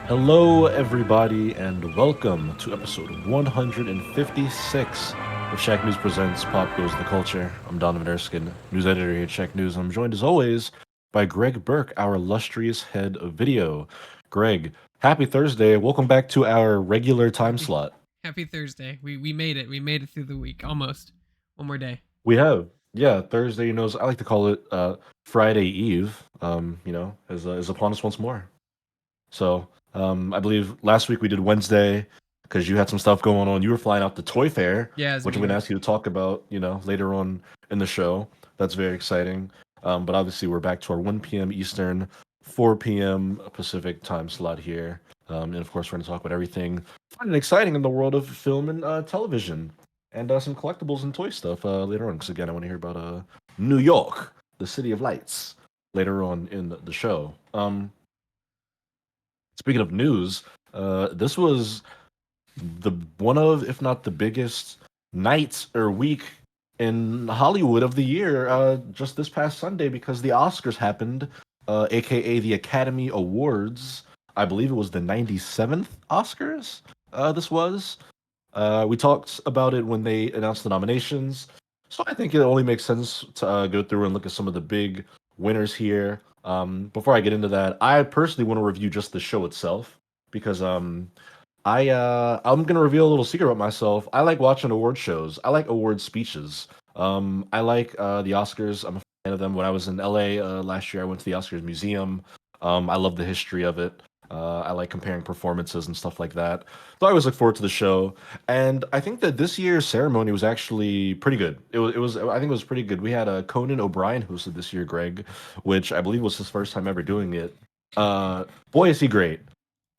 Hello, everybody, and welcome to episode 156 of Shacknews Presents Pop Goes the Culture. I'm Donovan Erskine, news editor here at Shack News. I'm joined, as always, by Greg Burke, our illustrious head of video. Greg, happy Thursday. Welcome back to our regular time Happy slot. Happy Thursday. We made it. We made it through the week almost. One more day. We have, yeah, Thursday, I like to call it Friday Eve, is upon us once more. So I believe last week we did Wednesday because you had some stuff going on. You were flying out to Toy Fair, Yeah, it's which New I'm going to York. ask you to talk about, later on in the show. That's very exciting. But obviously, we're back to our 1 p.m. Eastern, 4 p.m. Pacific time slot here. And of course, we're going to talk about everything fun and exciting in the world of film and television and some collectibles and toy stuff later on. Because again, I want to hear about New York, the city of lights, later on in the show. Speaking of news, this was the one of, if not the biggest night or week in Hollywood of the year, just this past Sunday because the Oscars happened, aka the Academy Awards. I believe it was the 97th Oscars. This was. We talked about it when they announced the nominations. So I think it only makes sense to go through and look at some of the big winners here. Before I get into that, I personally want to review just the show itself because I'm gonna reveal a little secret about myself. I like watching award shows. I like award speeches. I like the Oscars. I'm a fan of them. When I was in LA last year, I went to the Oscars Museum. I love the history of it. I like comparing performances and stuff like that. So I always look forward to the show. And I think that this year's ceremony was actually pretty good. It was I think it was pretty good. We had Conan O'Brien hosted this year, Greg, which I believe was his first time ever doing it. Boy, is he great.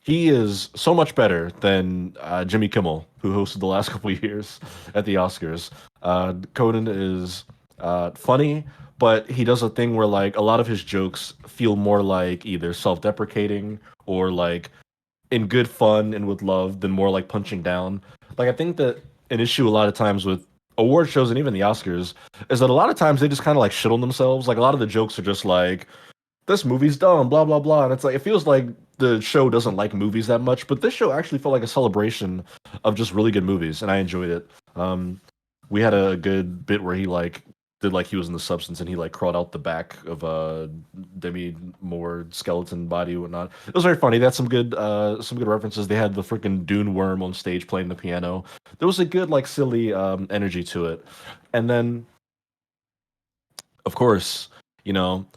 He is so much better than Jimmy Kimmel, who hosted the last couple of years at the Oscars. Conan is funny, but he does a thing where like a lot of his jokes feel more like either self-deprecating or like in good fun and with love than more like punching down. Like I think that an issue a lot of times with award shows and even the Oscars is that a lot of times they just kind of like shit on themselves. Like a lot of the jokes are just like this movie's dumb, blah blah blah. And it's like it feels like the show doesn't like movies that much, but this show actually felt like a celebration of just really good movies, and I enjoyed it. We had a good bit where he like did like he was in the substance and he like crawled out the back of Demi Moore skeleton body and whatnot. It was very funny. They had some good references. They had the freaking Dune worm on stage playing the piano. There was a good like silly energy to it. And then of course, you know,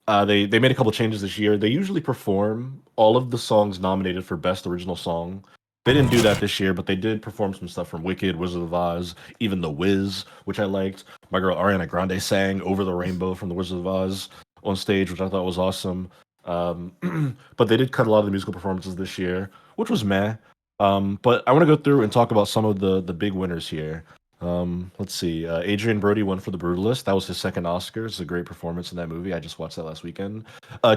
they made a couple changes this year. They usually perform all of the songs nominated for Best Original Song. They didn't do that this year, but they did perform some stuff from Wicked, Wizard of Oz, even The Wiz, which I liked. My girl Ariana Grande sang "Over the Rainbow" from The Wizard of Oz on stage, which I thought was awesome. But they did cut a lot of the musical performances this year, which was meh. But I want to go through and talk about some of the big winners here. Let's see. Adrian Brody won for The Brutalist. That was his second Oscar. It's a great performance in that movie. I just watched that last weekend.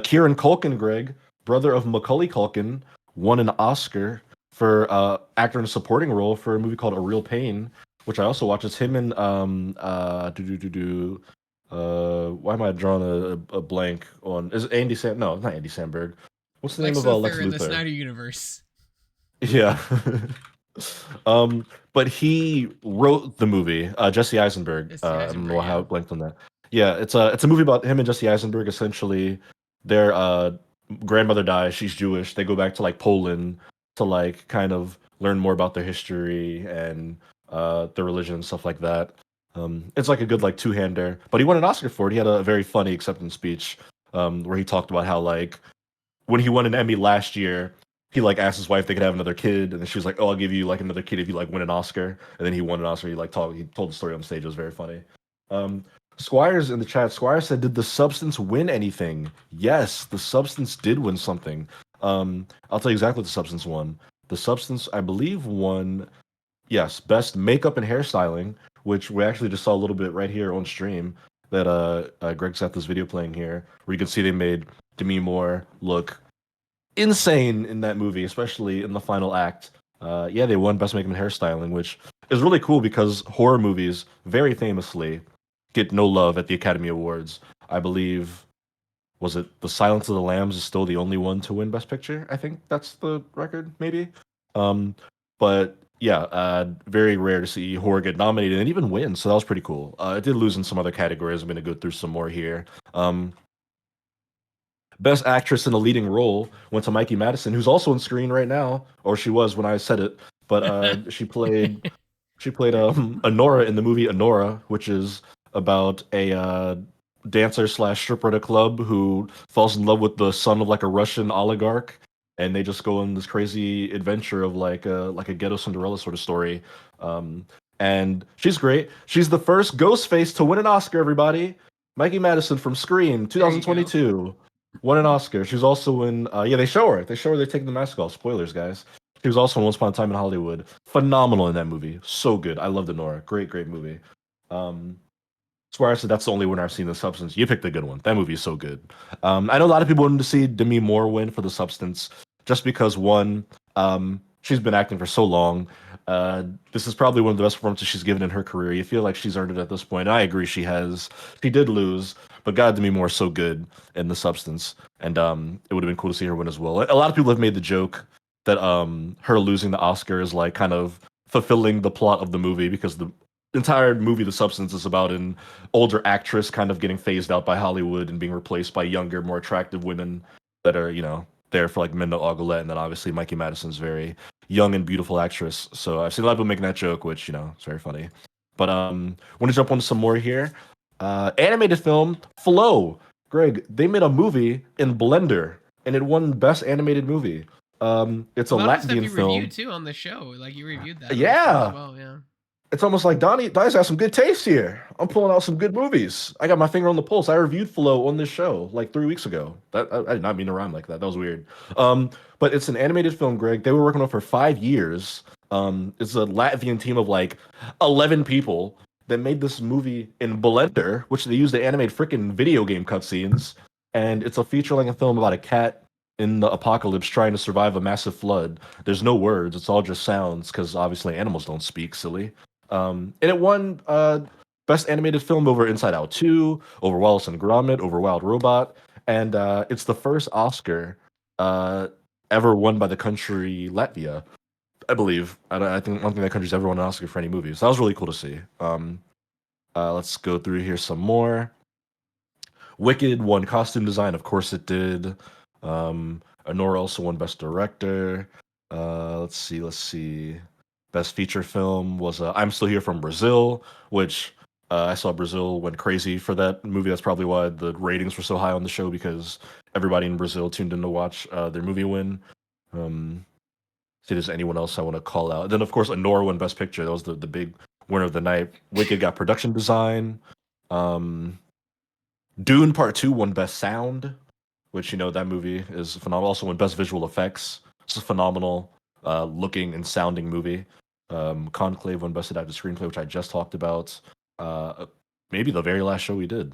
Kieran Culkin, Greg, brother of Macaulay Culkin, won an Oscar for actor in a supporting role for a movie called A Real Pain, which I also watched. It's him and why am I drawing a blank on? Is it Andy Sam? No, it's not Andy Samberg. What's the name Lex of Lex Luthor in the Luthor? Snyder Universe. Yeah. But he wrote the movie. Jesse Eisenberg. Jesse I don't Eisenberg, know how yeah. I blanked on that. Yeah, it's a movie about him and Jesse Eisenberg. Essentially, their grandmother dies. She's Jewish. They go back to like Poland to like kind of learn more about their history and their religion and stuff like that. It's like a good like two-hander. But he won an Oscar for it. He had a very funny acceptance speech where he talked about how like when he won an Emmy last year, he like asked his wife if they could have another kid, and then she was like, "Oh, I'll give you like another kid if you like win an Oscar." And then he won an Oscar. He told the story on stage. It was very funny. Um, Squires in the chat. Squire said, "Did the substance win anything?" Yes, the substance did win something. I'll tell you exactly what the substance won. The substance, I believe, won yes, best makeup and hairstyling, which we actually just saw a little bit right here on stream. That Greg's got this video playing here, where you can see they made Demi Moore look insane in that movie, especially in the final act. Yeah, they won Best Makeup and Hairstyling, which is really cool because horror movies very famously get no love at the Academy Awards. I believe was it The Silence of the Lambs is still the only one to win Best Picture. I think that's the record, maybe. Um, but yeah, very rare to see horror get nominated and even win, so that was pretty cool. It did lose in some other categories. I'm going to go through some more here. Best Actress in a Leading Role went to Mikey Madison, who's also on screen right now, or she was when I said it. But she played Honora in the movie Honora, which is about a dancer slash stripper at a club who falls in love with the son of like a Russian oligarch, and they just go on this crazy adventure of like a ghetto Cinderella sort of story. Um, and she's great. She's the first Ghostface to win an Oscar. Everybody, Mikey Madison from Scream, There you go. 2022, won an Oscar. She's also in. Yeah, they show her. They show her. They take the mask off. Spoilers, guys. She was also in Once Upon a Time in Hollywood. Phenomenal in that movie. So good. I loved Nora. Great, great movie. Um, as far as that's the only winner I've seen The Substance. You picked a good one. That movie is so good. I know a lot of people wanted to see Demi Moore win for The Substance, just because one, she's been acting for so long. This is probably one of the best performances she's given in her career. You feel like she's earned it at this point. I agree, she has. She did lose, but God, Demi Moore is so good in The Substance, and it would have been cool to see her win as well. A lot of people have made the joke that her losing the Oscar is like kind of fulfilling the plot of the movie because the entire movie The Substance is about an older actress kind of getting phased out by Hollywood and being replaced by younger, more attractive women that are, there for like Minna Aguilera, and then obviously Mikey Madison's very young and beautiful actress. So I've seen a lot of people making that joke, which it's very funny. But want to jump on some more here. Animated film Flow. Greg, they made a movie in Blender, and it won Best Animated Movie. It's a A lot of the stuff Latvian you reviewed film. too on the show, like you reviewed that on the show as Yeah, well. Yeah. it's almost like Donnie's got some good taste here. I'm pulling out some good movies. I got my finger on the pulse. I reviewed Flow on this show like 3 weeks ago. I did not mean to rhyme like that. That was weird. But it's an animated film, Greg. They were working on it for 5 years. It's a Latvian team of like 11 people that made this movie in Blender, which they used to animate freaking video game cutscenes. And it's a feature-length film about a cat in the apocalypse trying to survive a massive flood. There's no words. It's all just sounds because obviously animals don't speak. Silly. And it won Best Animated Film over Inside Out 2, over Wallace and Gromit, over Wild Robot, and it's the first Oscar uh, ever won by the country Latvia, I believe. I don't think that country's ever won an Oscar for any movie, so that was really cool to see. Let's go through here some more. Wicked won costume design, of course it did. Anora also won best director. Let's see. Best feature film was I'm Still Here from Brazil, which I saw Brazil went crazy for that movie. That's probably why the ratings were so high on the show because everybody in Brazil tuned in to watch their movie win. See, if there's anyone else I want to call out. Then, of course, Anora won Best Picture. That was the big winner of the night. Wicked got production design. Um, Dune Part 2 won Best Sound, which, that movie is phenomenal. Also won Best Visual Effects. It's a phenomenal looking and sounding movie. Conclave won Best Adapted Screenplay, which I just talked about. Uh, Maybe the very last show we did.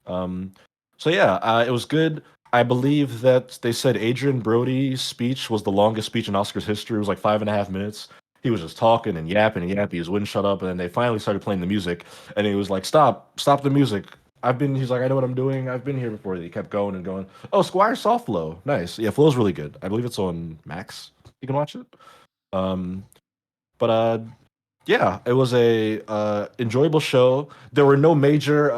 Um, so yeah, it was good. I believe that they said Adrian Brody's speech was the longest speech in Oscars history. It was like 5.5 minutes. He was just talking and yapping and yapping. He wouldn't shut up. And then they finally started playing the music. And he was like, stop the music. He's like, I know what I'm doing. I've been here before. He kept going and going. Oh, Squire saw Flow. Nice. Yeah, Flow's really good. I believe it's on Max. You can watch it. Um, but yeah, it was a enjoyable show. There were no major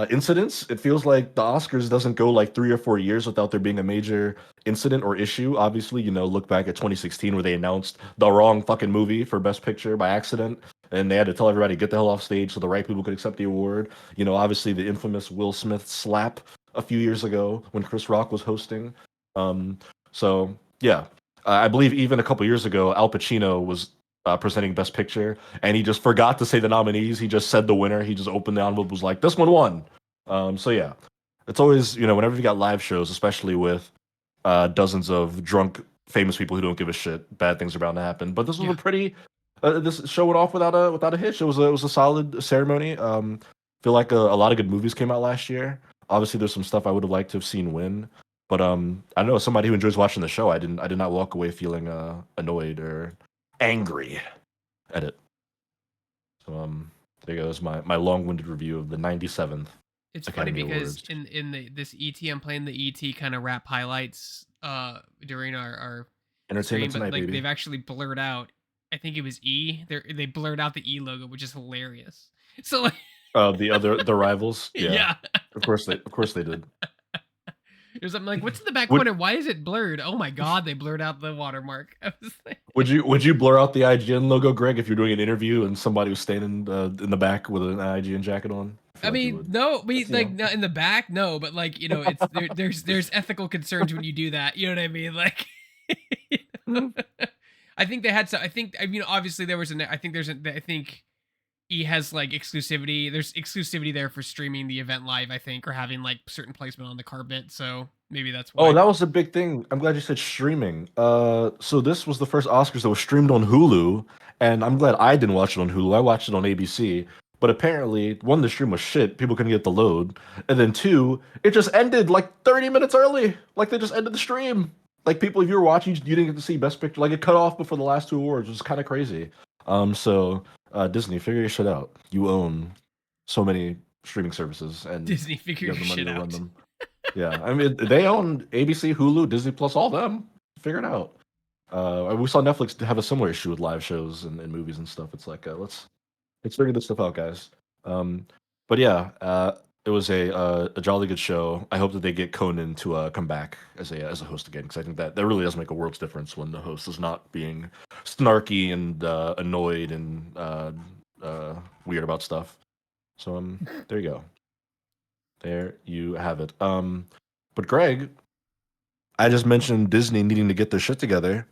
incidents. It feels like the Oscars doesn't go like 3 or 4 years without there being a major incident or issue. Obviously, look back at 2016 where they announced the wrong fucking movie for Best Picture by accident, and they had to tell everybody get the hell off stage so the right people could accept the award. Obviously the infamous Will Smith slap a few years ago when Chris Rock was hosting. Um, so yeah, I believe even a couple years ago, Al Pacino was presenting Best Picture, and he just forgot to say the nominees. He just said the winner. He just opened the envelope, was like, "This one won." So yeah, it's always whenever you got live shows, especially with dozens of drunk famous people who don't give a shit, bad things are bound to happen. But this was a Yeah. pretty. This show went off without a hitch. It was a solid ceremony. Feel like a lot of good movies came out last year. Obviously, there's some stuff I would have liked to have seen win. But I don't know, as somebody who enjoys watching the show, I did not walk away feeling annoyed or angry at it. So there goes my long-winded review of the 97th. It's funny Academy because Awards. in the this ET, I'm playing the ET kind of rap highlights during our Entertainment stream, but Tonight, like baby. they've actually blurred out. I think it was they blurred out the E logo, which is hilarious. So like, The rivals. Yeah, yeah, of course they did. there's something like, what's in the back Would corner? Why is it blurred? Oh my god, they blurred out the watermark. I was like, would you blur out the IGN logo, Greg, if you're doing an interview and somebody was standing in the back with an IGN jacket on? I I feel like you mean, would. no, That's like not in the back, no, but like it's there's ethical concerns when you do that. You know what I mean? Like, you know? I think they had some. I mean, obviously there was an. I think there's a. I think he has like exclusivity. There's exclusivity there for streaming the event live. I think, or having like certain placement on the carpet. So maybe that's Oh, why. that was a big thing. I'm glad you said streaming. So this was the first Oscars that was streamed on Hulu, and I'm glad I didn't watch it on Hulu. I watched it on ABC. But apparently, one, the stream was shit. People couldn't get the load, and then two, it just ended like 30 minutes early. Like they just ended the stream. Like people, if you were watching, you didn't get to see Best Picture. Like it cut off before the last two awards, which is kind of crazy. Disney, figure your shit out. You own so many streaming services, and Disney, figure you your have the money shit to run out. them. Yeah, I mean they own ABC, Hulu, Disney Plus, all them. Figure it out. We saw Netflix have a similar issue with live shows and movies and stuff. It's like let's figure this stuff out, guys. Um, but yeah, it was a jolly good show. I hope that they get Conan to come back as a host again because I think that really does make a world's difference when the host is not being snarky and annoyed and weird about stuff. So there you go. There you have it. But Greg, I just mentioned Disney needing to get their shit together.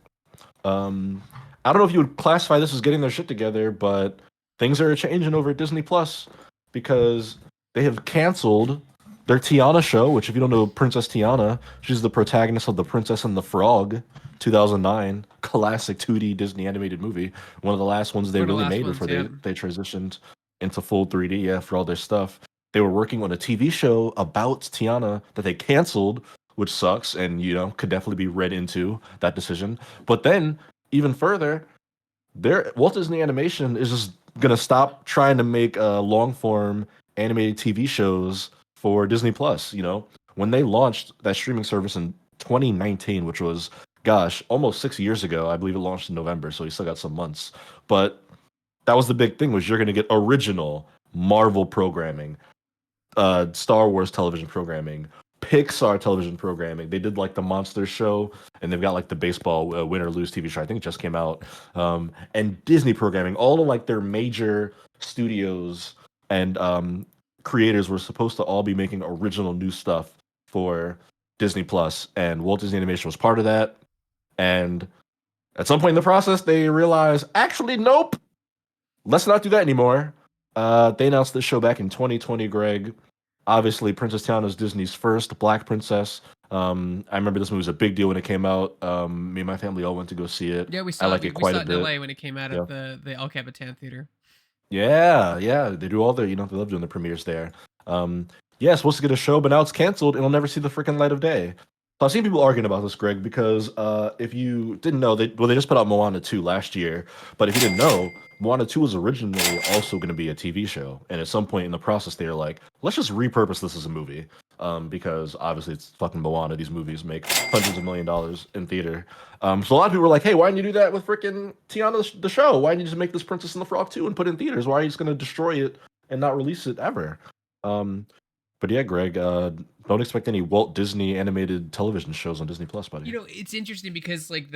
Um, I don't know if you would classify this as getting their shit together, but things are changing over at Disney Plus because they have canceled their Tiana show, which if you don't know Princess Tiana, she's the protagonist of The Princess and the Frog, 2009, classic 2D Disney animated movie. One of the last ones they One of the really last made ones, before yeah. they transitioned into full 3D, yeah, for all their stuff. They were working on a TV show about Tiana that they canceled, which sucks and could definitely be read into that decision. But then even further, their Walt Disney Animation is just gonna stop trying to make long form animated TV shows for Disney Plus. When they launched that streaming service in 2019, which was gosh, almost 6 years ago. I believe it launched in November, so you still got some months. But that was the big thing was you're gonna get original Marvel programming, Star Wars television programming, Pixar television programming. They did like the Monsters show, and they've got like the baseball Win or Lose TV show. I think it just came out, and Disney programming. All of like their major studios and creators were supposed to all be making original new stuff for Disney Plus, and Walt Disney Animation was part of that. And at some point in the process, they realized, actually, nope, let's not do that anymore. They announced this show back in 2020, Greg. Obviously, Princess Tiana is Disney's first Black princess. I remember this movie was a big deal when it came out. Me and my family all went to go see it. Yeah, we I saw it. like it We quite saw a it in bit. LA when it came out Yeah, at the El Capitan Theater. yeah. They do all their, they love doing the premieres there. Um, yeah, it's supposed to get a show, but now it's canceled and it'll never see the freaking light of day. So I've seen people arguing about this, Greg, because if you didn't know, they just put out Moana 2 last year. But if you didn't know, Moana 2 was originally also going to be a TV show. And at some point in the process, they were like, let's just repurpose this as a movie. Because obviously it's fucking Moana. These movies make hundreds of $1 millions in theater. So a lot of people were like, hey, why didn't you do that with freaking Tiana the show? Why didn't you just make this Princess and the Frog 2 and put it in theaters? Why are you just going to destroy it and not release it ever? Um, but yeah, Greg, don't expect any Walt Disney animated television shows on Disney Plus, buddy. It's interesting because like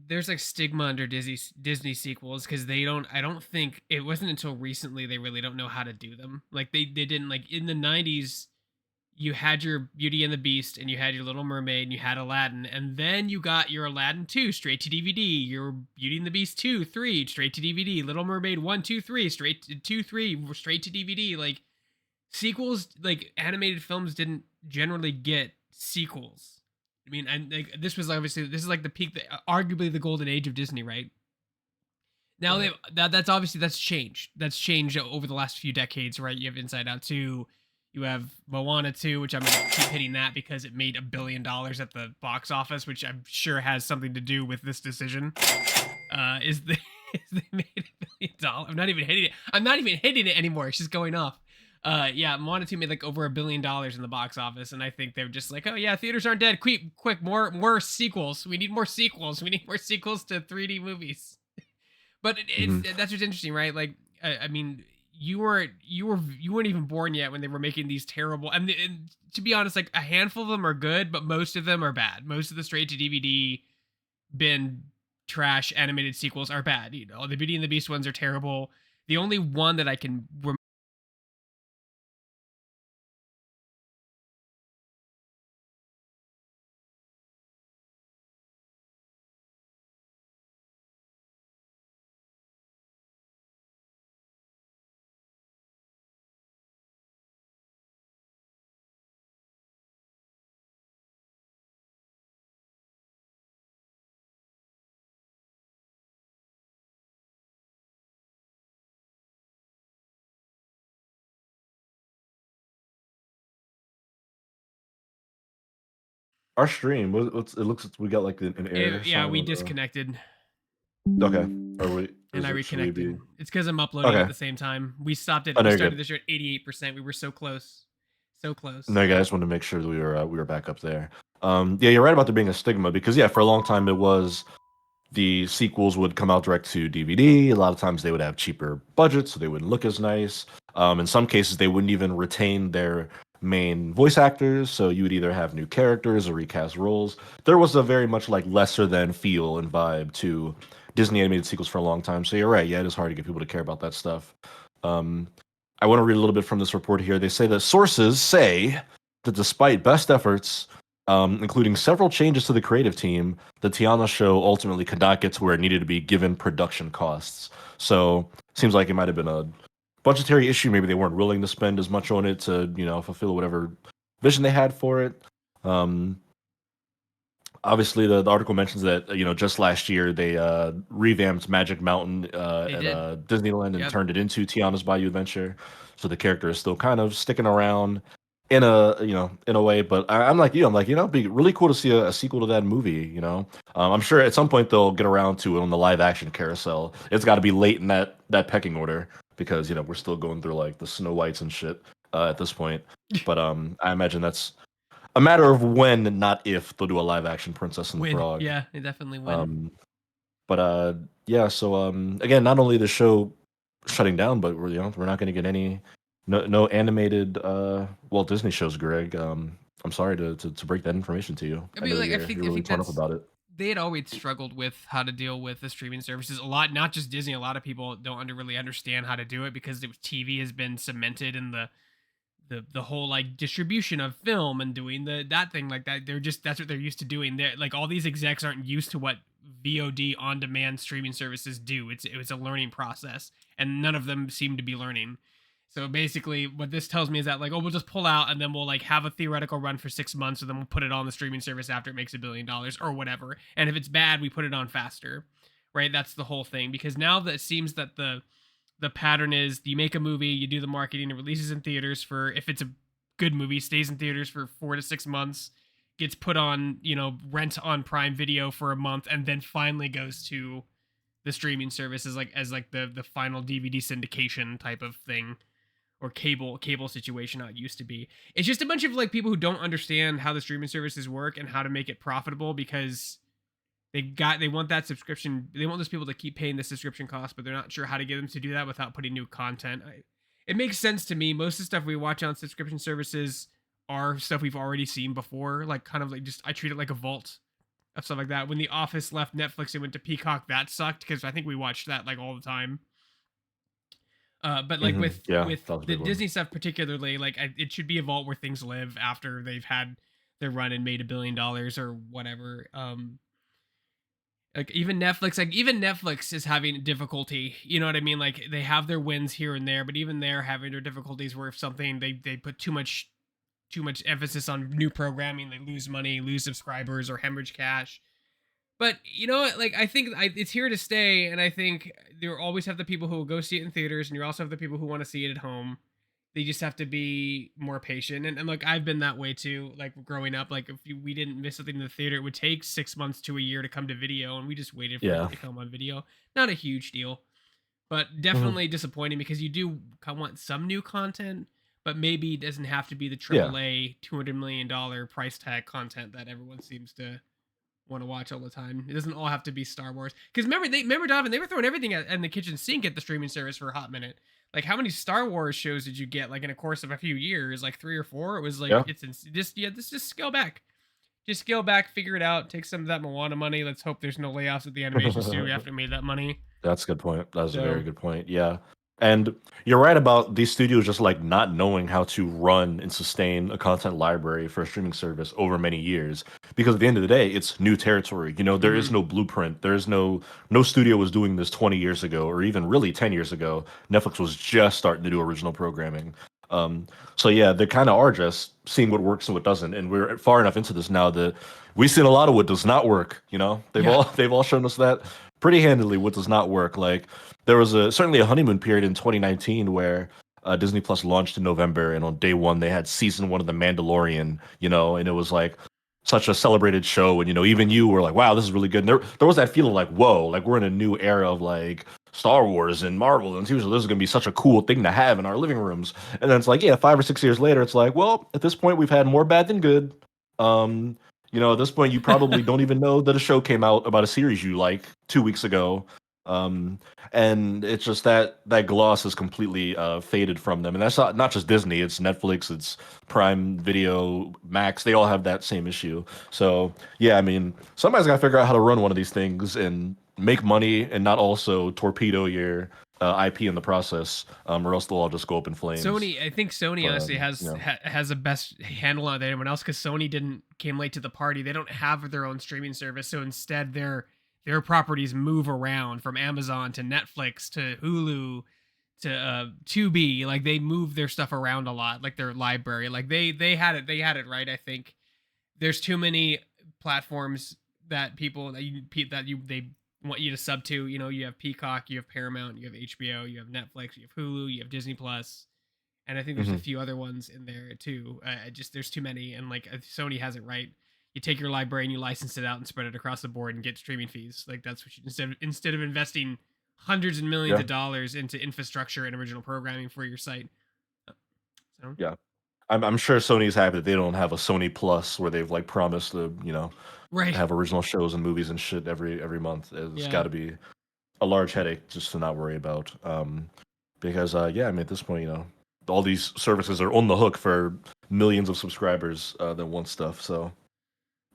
there's like stigma under Disney sequels because I don't think it wasn't until recently they really don't know how to do them. Like they didn't like in the 90s you had your Beauty and the Beast and you had your Little Mermaid and you had Aladdin and then you got your Aladdin 2 straight to DVD, your Beauty and the Beast 2, 3 straight to DVD, Little Mermaid 1, 2, 3 straight to 2, 3 straight to DVD. Like sequels, like animated films didn't generally get sequels. I mean, and like this is like the peak, arguably the golden age of Disney, right? Now Right. that's obviously that's changed. That's changed over the last few decades, right? You have Inside Out 2, you have Moana 2, which I'm gonna keep hitting that because it made $1 billion at the box office, which I'm sure has something to do with this decision. Is they made $1 billion? I'm not even hitting it. I'm not even hitting it anymore. It's just going off. Yeah, Moana 2 made like over $1 billion in the box office, and I think they're just like, oh yeah, theaters aren't dead. Quick, more sequels. We need more sequels. We need more sequels to 3D movies. But Mhm. that's what's interesting, right? Like, I mean, you weren't even born yet when they were making these terrible. And to be honest, like a handful of them are good, but most of them are bad. Most of the straight to DVD bin trash animated sequels are bad. You know, the Beauty and the Beast ones are terrible. The only one that I can Our stream, what's it looks we got like an error yeah, sign we on the disconnected okay. Are we and I should we reconnected. be It's because I'm uploading at okay. the same time. Oh, We no, you're started good. this show at 88%. We were so close. So close. No, guys, wanted to make sure that we were back up there. Yeah, you're right about there being a stigma because yeah, for a long time it was the sequels would come out direct to DVD. A lot of times they would have cheaper budgets, so they wouldn't look as nice. In some cases, they wouldn't even retain their main voice actors, so you would either have new characters or recast roles. There was a very much like lesser than feel and vibe to Disney animated sequels for a long time. So you're right. Yeah, it is hard to get people to care about that stuff. Um, I want to read a little bit from this report here. They say that sources say that despite best efforts, including several changes to the creative team, the Tiana show ultimately could not get to where it needed to be given production costs. So seems like it might have been a budgetary issue. Maybe they weren't willing to spend as much on it to, fulfill whatever vision they had for it. Um, Obviously, the article mentions that just last year they revamped Magic Mountain They at did. Disneyland and Yep. turned it into Tiana's Bayou Adventure. So the character is still kind of sticking around in a way. But I'm like you. I'm like it'd be really cool to see a sequel to that movie. I'm sure at some point they'll get around to it on the live action carousel. It's got to be late in that pecking order because we're still going through like the Snow Whites and shit at this point. But I imagine that's a matter of when, not if, they'll do a live action Princess and the Win. Frog. Yeah, they definitely win. Um, but yeah. So again, not only the show shutting down, but we're not going to get any no animated Walt Disney shows, Greg. I'm sorry to break that information to you. I I mean, know like you're I really think torn up that's about it. they had always struggled with how to deal with the streaming services a lot. Not just Disney. A lot of people don't really understand how to do it because TV has been cemented in the whole like distribution of film and doing that thing like that. That's what they're used to doing. They're like all these execs aren't used to what VOD on demand streaming services do. It was a learning process, and none of them seem to be learning. So basically, what this tells me is that like, oh, we'll just pull out and then we'll like have a theoretical run for 6 months, and then we'll put it on the streaming service after it makes $1 billion or whatever. And if it's bad, we put it on faster, right? That's the whole thing. Because now that it seems that the pattern is you make a movie, you do the marketing, it releases in theaters for if it's a good movie, stays in theaters for 4 to 6 months, gets put on, rent on Prime Video for a month, and then finally goes to the streaming service as like the final DVD syndication type of thing or cable situation how it used to be. It's just a bunch of like people who don't understand how the streaming services work and how to make it profitable because they want that subscription. They want those people to keep paying the subscription cost, but they're not sure how to get them to do that without putting new content. It makes sense to me. Most of the stuff we watch on subscription services are stuff we've already seen before. Like kind of like just I treat it like a vault of stuff like that. When The Office left Netflix and went to Peacock, that sucked because I think we watched that like all the time. But like Yeah, with that was a the big one. Disney stuff particularly, like it should be a vault where things live after they've had their run and made $1 billion or whatever. Like even Netflix is having difficulty. You know what I mean? Like they have their wins here and there, but even they're having their difficulties where if something they put too much emphasis on new programming, they lose money, lose subscribers, or hemorrhage cash. But you know what? Like I think it's here to stay, and I think there always have the people who will go see it in theaters, and you also have the people who want to see it at home. They just have to be more patient, and look, I've been that way too. Like growing up, like if we didn't miss something in the theater, it would take 6 months to a year to come to video, and we just waited for Yeah. it to come on video. Not a huge deal, but Mhm. definitely disappointing because you do want some new content. but maybe it doesn't have to be the Yeah. AAA $200 million price tag content that everyone seems to want to watch all the time. It doesn't all have to be Star Wars. Because remember, Donovan, they were throwing everything in the kitchen sink at the streaming service for a hot minute. Like, how many Star Wars shows did you get? Like in a course of a few years, like 3 or 4. It was like Yeah. just scale back. Just scale back, figure it out, take some of that Moana money. Let's hope there's no layoffs at the animation studio after it made that money. That's a good point. That's a very So good point. Yeah. And you're right about these studios just like not knowing how to run and sustain a content library for a streaming service over many years. Because at the end of the day, it's new territory. You know, there is mhm. no blueprint. There is no studio was doing this 20 years ago or even really 10 years ago. Netflix was just starting to do original programming. Um, so yeah, they kind of are just seeing what works and what doesn't. And we're far enough into this now that we've seen a lot of what does not work. You know, Yeah. they've all shown us that pretty handily what does not work. Like there was certainly a honeymoon period in 2019 where Disney Plus launched in November, and on day one they had season one of The Mandalorian. You know, and it was like such a celebrated show, and you know, even you were like, "Wow, this is really good." And there was that feeling like, "Whoa, like we're in a new era of like Star Wars and Marvel, and seriously, this is gonna be such a cool thing to have in our living rooms." And then it's like, yeah, 5 or 6 years later, it's like, well, at this point, we've had more bad than good. Um, you know, at this point, you probably don't even know that a show came out about a series you like 2 weeks ago. Um, and it's just that gloss is completely faded from them, and that's not just Disney. It's Netflix, it's Prime Video, Max. They all have that same issue. So yeah, I mean, somebody's got to figure out how to run one of these things and make money, and not also torpedo your IP in the process, or else they'll all just go up in flames. Sony, I think Sony But honestly you know, has a best handle on it than anyone else because Sony didn't came late to the party. They don't have their own streaming service, so instead their properties move around from Amazon to Netflix to Hulu to Tubi. Like they move their stuff around a lot, like their library. Like they had it right. I think there's too many platforms that people that you they want you to sub to. You know, you have Peacock, you have Paramount, you have HBO, you have Netflix, you have Hulu, you have Disney Plus, and I think there's a mhm, few other ones in there too. Just there's too many, and like Sony has it right. You take your library and you license it out and spread it across the board and get streaming fees. Like that's what you instead of investing hundreds and millions yeah, of dollars into infrastructure and original programming for your site. So yeah. I'm sure Sony's happy that they don't have a Sony Plus where they've like promised to, you know, right, have original shows and movies and shit every month. It's got yeah. to be a large headache just to not worry about. Because yeah, I mean at this point, you know, all these services are on the hook for millions of subscribers that want stuff. So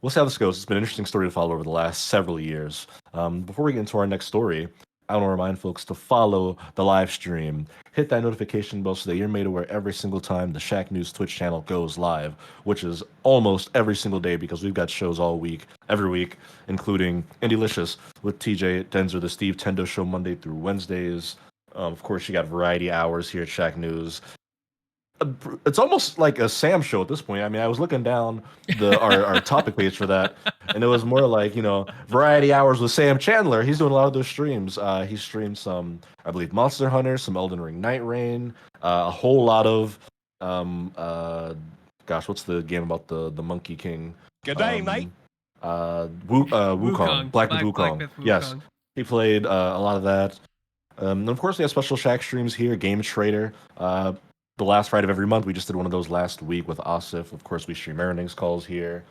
we'll see how this goes. It's been an interesting story to follow over the last several years. Before we get into our next story, I want to remind folks to follow the live stream. Hit that notification bell so that you're made aware every single time the Shacknews Twitch channel goes live, which is almost every single day because we've got shows all week, every week, including Indylicious with TJ Denzer, the Steve Tendo Show Monday through Wednesdays. Of course, you got variety hours here at Shack News. It's almost like a Sam show at this point. I mean, I was looking down our topic page for that, and it was more like, you know, variety hours with Sam Chandler. He's doing a lot of those streams. He streamed some, I believe, Monster Hunter, some Elden Ring Night Rain, a whole lot of um uh gosh, what's the game about the Monkey King? Good day, mate. Um Wukong, Wukong, Black Myth Black Wukong. Myth Yes. Wukong. He played a lot of that. And of course, we have special Shack streams here. Game Trader. The last Friday of every month, we just did one of those last week with Asif. Of course, we stream earnings calls here.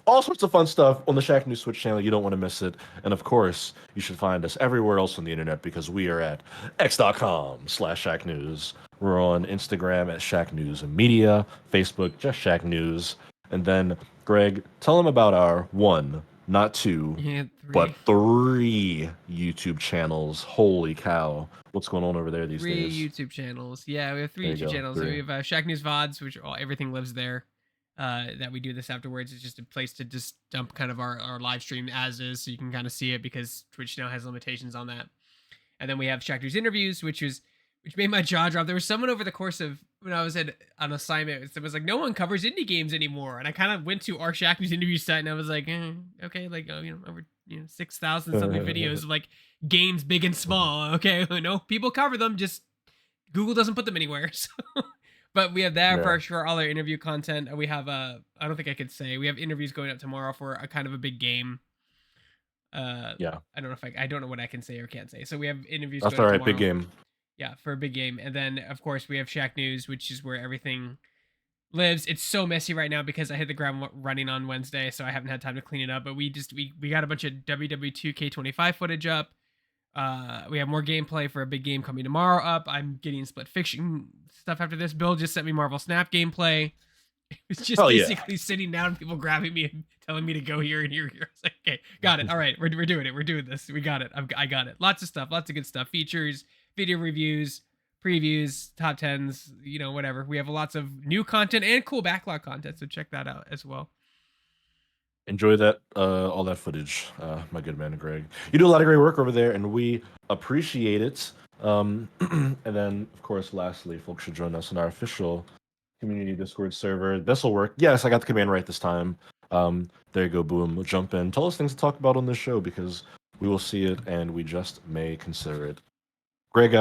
All sorts of fun stuff on the Shack News Switch channel. You don't want to miss it. And of course, you should find us everywhere else on the internet because we are at x.com/Shack News. We're on Instagram at Shack News Media, Facebook, just Shack News. And then, Greg, tell them about our one, not two, Yeah, but three. three YouTube channels. Holy cow. What's going on over there these Three days? YouTube channels. Yeah, we have three There you YouTube go. channels. Three. We have Shack News VODs, which everything lives there. That we do this afterwards. It's just a place to just dump kind of our live stream as is, so you can kind of see it because Twitch now has limitations on that. And then we have Shack News interviews, which made my jaw drop. There was someone over the course of when I was at on assignment that was like, no one covers indie games anymore, and I kind of went to our Shack News interview site and I was like, okay, like over 6,000 something videos of like games big and small. Okay, people cover them, just Google doesn't put them anywhere. So, but we have that Yeah. for all our interview content. And we have I don't think I could say we have interviews going up tomorrow for a kind of a big game. Yeah. I don't know what I can say or can't say. So we have interviews That's going all up right. Big tomorrow. game. Yeah, for a big game. And then of course we have Shacknews, which is where everything lives. It's so messy right now because I hit the ground running on Wednesday, so I haven't had time to clean it up. But we got a bunch of WW2K25 footage up. We have more gameplay for a big game coming tomorrow up. I'm getting split fiction stuff after this. Bill just sent me Marvel Snap gameplay. It's just Oh yeah. basically sitting down, people grabbing me and telling me to go here and here. I was like, okay, got it. All right, we're doing it. We're doing this. We got it. I got it. Lots of stuff. Lots of good stuff. Features, video reviews, previews, top tens. You know, whatever. We have lots of new content and cool backlog content. So check that out as well. Enjoy that, all that footage, my good man Greg. You do a lot of great work over there, and we appreciate it. And then, of course, lastly, folks should join us on our official community Discord server. This will work. Yes, I got the command right this time. There you go, boom. We'll jump in. Tell us things to talk about on this show because we will see it and we just may consider it. Greg,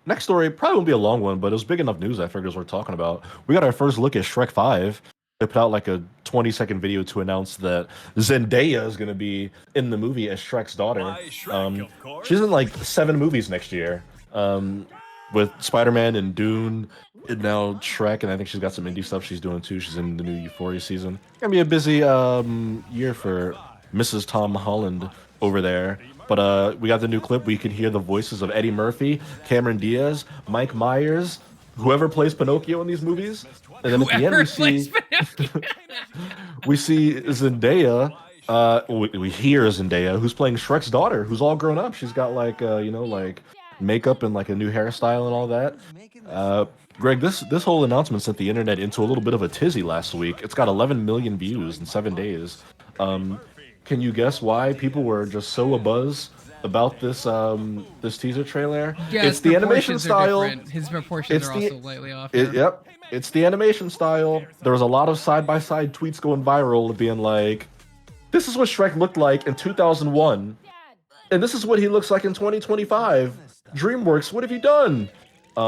next story probably won't be a long one, but it was big enough news I figured it was worth talking about. We got our first look at Shrek 5. They put out like a 20-second video to announce that Zendaya is going to be in the movie as Shrek's daughter. She's in like 7 movies next year, with Spider-Man and Dune, and now Shrek, and I think she's got some indie stuff she's doing too. She's in the new Euphoria season. Gonna be a busy year for Mrs. Tom Holland over there. But we got the new clip. We can hear the voices of Eddie Murphy, Cameron Diaz, Mike Myers, whoever plays Pinocchio in these movies. And then at the end we see Zendaya. We hear Zendaya, who's playing Shrek's daughter, who's all grown up. She's got like like makeup and like a new hairstyle and all that. Greg, this whole announcement sent the internet into a little bit of a tizzy last week. It's got 11 million views in 7 days. Can you guess why people were just so abuzz about this this teaser trailer? Yeah, it's the animation style. His proportions are also slightly off. Yep, it's the animation style. There was a lot of side-by-side tweets going viral being like, this is what Shrek looked like in 2001, and this is what he looks like in 2025. DreamWorks, what have you done? A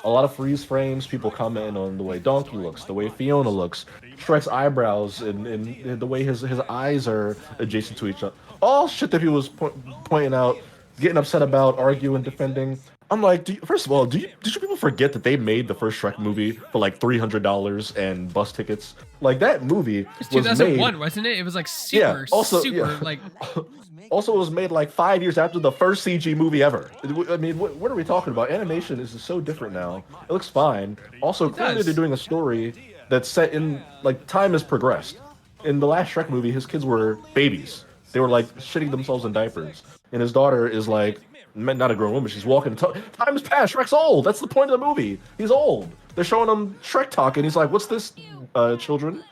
lot of freeze frames, people commenting on the way Donkey looks, the way Fiona looks, Shrek's eyebrows, and the way his eyes are adjacent to each other. All shit that he was pointing out, getting upset about, arguing, defending. I'm like, first of all, did you people forget that they made the first Shrek movie for like $300 and bus tickets? Like that movie was 2001, wasn't it? It was like super, like. Also, it was made like 5 years after the first CG movie ever. I mean, what are we talking about? Animation is so different now. It looks fine. Also, clearly they're doing a story that's set in, like, time has progressed. In the last Shrek movie, his kids were babies. They were, like, shitting themselves in diapers. And his daughter is, like, not a grown woman, she's walking. Time has passed. Shrek's old. That's the point of the movie. He's old. They're showing him Shrek talk, and he's like, what's this, children?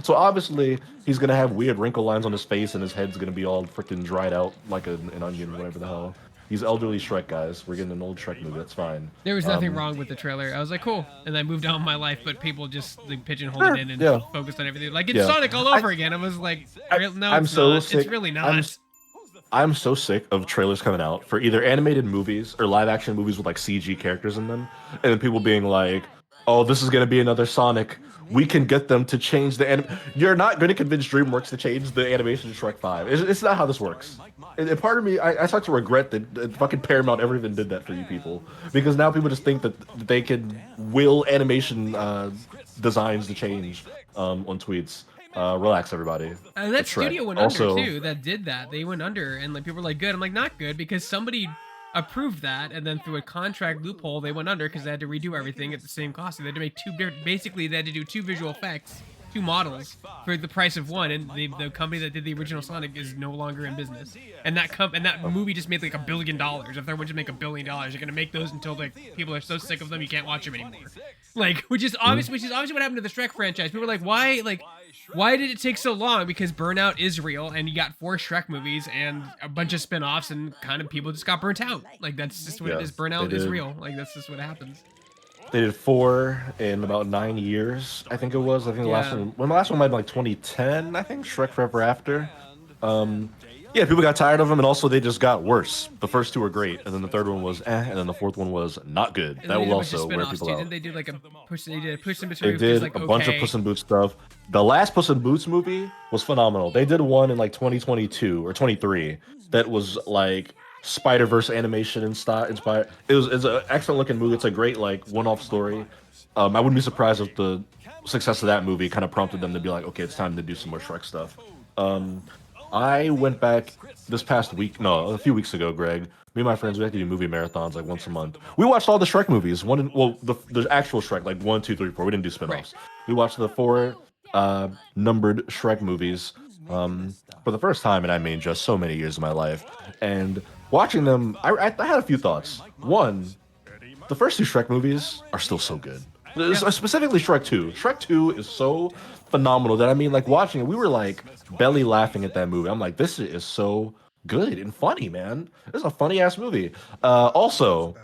So obviously he's gonna have weird wrinkle lines on his face, and his head's gonna be all freaking dried out like an onion, whatever the hell. He's elderly Shrek, guys. We're getting an old Shrek movie. That's fine. There was nothing wrong with the trailer. I was like, cool, and I moved on with my life. But people just like pigeonholed it in and focused on everything. Like it's Sonic all over again. I was like, no, it's not. It's really not. I'm so sick of trailers coming out for either animated movies or live action movies with like CG characters in them, and then people being like, oh, this is gonna be another Sonic. We can get them to change the You're not going to convince DreamWorks to change the animation to Shrek 5. It's not how this works. And part of me, I start to regret that fucking Paramount ever even did that for you people. Because now people just think that they can will animation designs to change on tweets. Relax, everybody. That studio went under, too, that did that. They went under, and like people were like, good. I'm like, not good, because somebody approved that, and then through a contract loophole they went under because they had to redo everything at the same cost. They had to make basically they had to do 2 visual effects, 2 models for the price of one, and the company that did the original Sonic is no longer in business. And that movie just made like $1 billion. If they're going to make $1 billion, they're gonna make those until like people are so sick of them you can't watch them anymore. Like, which is obviously what happened to the Shrek franchise. People were like, why did it take so long? Because burnout is real, and you got 4 Shrek movies and a bunch of spin-offs, and kind of people just got burnt out. Like, that's just what it is. Burnout is real. Like, that's just what happens. They did 4 in about 9 years, I think it was. I think the last one might be like 2010, I think, Shrek Forever After. Yeah, people got tired of them, and also they just got worse. The first 2 were great, and then the third one was and then the fourth one was not good. And that will also wear people out. Didn't they do like a push? They did a Puss in Boots. They did like, a bunch of Puss in Boots stuff. The last Puss in Boots movie was phenomenal. They did one in like 2022 or 23 that was like Spider-Verse animation and style inspired. It's an excellent looking movie. It's a great like one-off story. I wouldn't be surprised if the success of that movie kind of prompted them to be like, okay, it's time to do some more Shrek stuff. Um, I went back this past week, no, a few weeks ago, Greg. Me and my friends, we like to do movie marathons like once a month. We watched all the Shrek movies. Well, the actual Shrek, like one, two, three, four. We didn't do Right. spin-offs. We watched the four numbered Shrek movies for the first time, and I mean just so many years of my life. And watching them, I had a few thoughts. One, the first two Shrek movies are still so good. Yeah. Specifically Shrek 2. Shrek 2 is so phenomenal that I mean, like watching it, we were like belly laughing at that movie. I'm like, this is so good and funny, man. This is a funny ass movie. Also,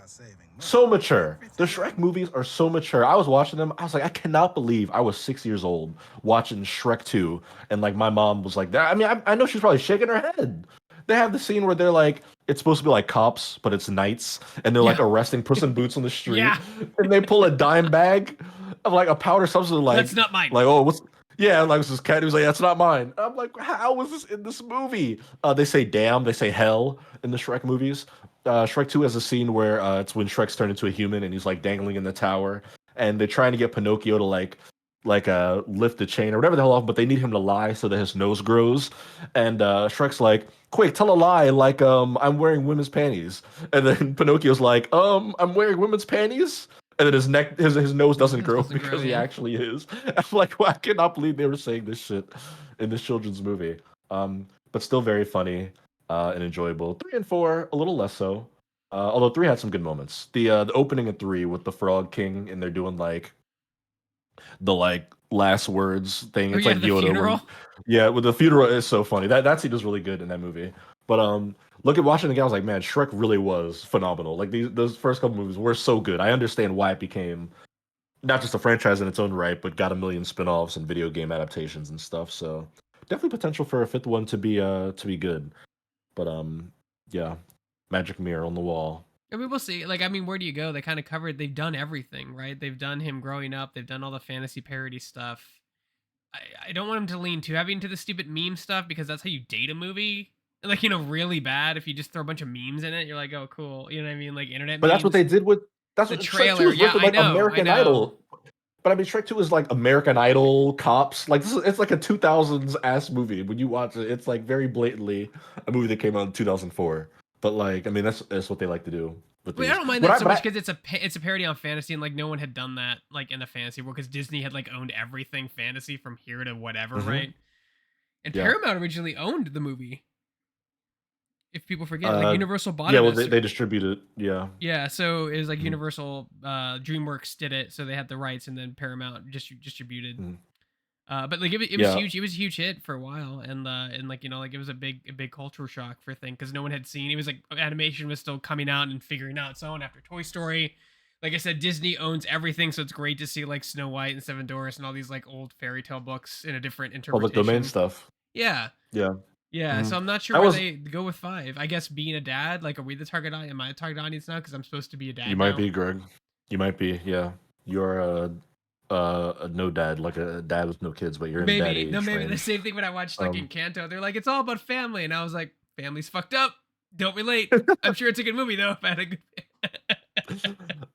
so mature. The Shrek movies are so mature. I was watching them. I was like, I cannot believe I was 6 years old watching Shrek 2. And like my mom was like, that. I mean, I know she's probably shaking her head. They have the scene where they're like, it's supposed to be like cops, but it's knights, and they're like Yeah. arresting Puss in Boots on the street, Yeah. and they pull a dime bag of like a powder substance, That's not mine. oh, what's yeah, like this cat. He was like, that's not mine. I'm like, how was this in this movie? They say damn, they say hell in the Shrek movies. Shrek 2 has a scene where it's when Shrek's turned into a human and he's like dangling in the tower, and they're trying to get Pinocchio to lift the chain or whatever the hell off, but they need him to lie so that his nose grows. And Shrek's like, quick, tell a lie, like I'm wearing women's panties. And then Pinocchio's like, I'm wearing women's panties. And then his nose doesn't grow Doesn't grow, because he yeah. actually is. I'm like, well, I cannot believe they were saying this shit in this children's movie. But still very funny and enjoyable. Three and four, a little less so. Although three had some good moments. The opening of three with the Frog King and they're doing like the like last words thing. Oh It's yeah, like the Yoda when funeral. yeah, with the funeral is so funny. That scene is really good in that movie. But look at watching the guy, I was like, man, Shrek really was phenomenal. Like those first couple movies were so good. I understand why it became not just a franchise in its own right, but got a million spin-offs and video game adaptations and stuff. So definitely potential for a fifth one to be good. But yeah. Magic mirror on the wall. I mean, we'll see. Like, I mean, where do you go? They kind of covered. They've done everything, right? They've done him growing up. They've done all the fantasy parody stuff. I don't want him to lean too heavy into the stupid meme stuff because that's how you date a movie. Like, really bad if you just throw a bunch of memes in it. You're like, oh, cool. You know what I mean? Like internet But that's what memes. they did with that's The what Shrek 2 trailer, is yeah, ripping I like know, I American know. Idol. But I mean, Shrek 2 is like American Idol cops. Like it's like a 2000s ass movie. When you watch it, it's like very blatantly a movie that came out in 2004. But like, I mean, that's what they like to do with Wait, I these. don't mind But that I so but much I because it's a parody on fantasy, and like no one had done that like in the fantasy world because Disney had like owned everything fantasy from here to whatever, mhm, right? And yeah. Paramount originally owned the movie. If people forget, like Universal bought Yeah, it well as they distribute it. Yeah. yeah, so it was like Mhm, Universal, DreamWorks did it, so they had the rights, and then Paramount distributed. mhm. But like it was Yeah. huge. It was a huge hit for a while, and like like it was a big cultural shock for thing because no one had seen. It was like animation was still coming out and figuring out its own after Toy Story. Like I said, Disney owns everything, so it's great to see like Snow White and Seven Dwarfs and all these like old fairy tale books in a different Public domain interpretation. stuff. Yeah, Yeah. yeah. Mhm. So I'm not sure I where was they go with five. I guess being a dad, like, are we the target audience? Am I a target audience now because I'm supposed to be a You dad might now? be, Greg. You might be, yeah. You're a no dad, like a dad with no kids, but you're in the dad Maybe. No, age maybe the range. same thing when I watched like Um, Encanto. They're like, it's all about family, and I was like, family's fucked up. Don't relate. I'm sure it's a good movie though. If I had a good.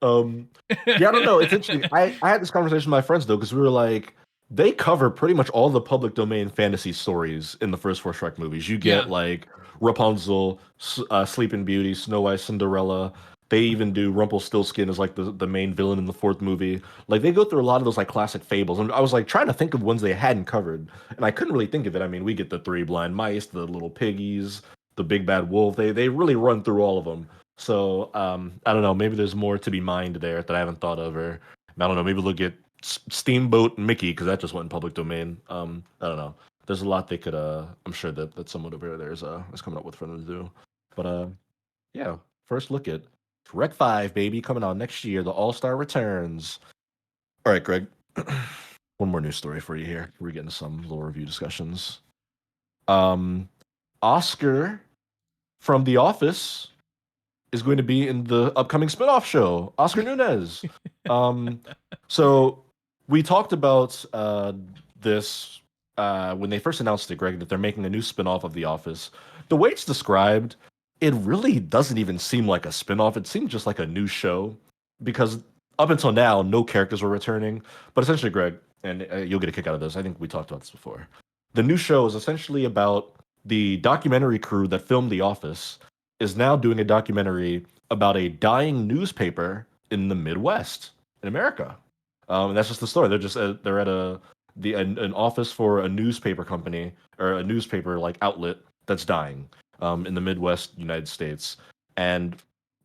um, yeah, I don't know. It's interesting. I had this conversation with my friends though, because we were like, they cover pretty much all the public domain fantasy stories in the first four Shrek movies. You get Yeah. like Rapunzel, Sleeping Beauty, Snow White, Cinderella. They even do Rumpelstiltskin as like the main villain in the fourth movie. Like they go through a lot of those like classic fables. And I was like trying to think of ones they hadn't covered, and I couldn't really think of it. I mean, we get the three blind mice, the little piggies, the big bad wolf. They really run through all of them. So I don't know. Maybe there's more to be mined there that I haven't thought of, or I don't know. Maybe look at Steamboat Mickey because that just went in public domain. I don't know. There's a lot they could. I'm sure that someone over there is coming up with for them to do. But yeah. First look at Rec 5, baby, coming out next year. The All Star returns. All right, Greg. One more news story for you here. We're getting some little review discussions. Um, Oscar from The Office is going to be in the upcoming spinoff show, Oscar Nunez. Um, so we talked about this when they first announced it, Greg, that they're making a new spinoff of The Office. The way it's described, it really doesn't even seem like a spin-off. It seemed just like a new show because up until now, no characters were returning. But essentially, Greg, and you'll get a kick out of this. I think we talked about this before. The new show is essentially about the documentary crew that filmed The Office is now doing a documentary about a dying newspaper in the Midwest in America. And that's just the story. They're at an office for a newspaper company or a newspaper like outlet that's dying in the Midwest United States. And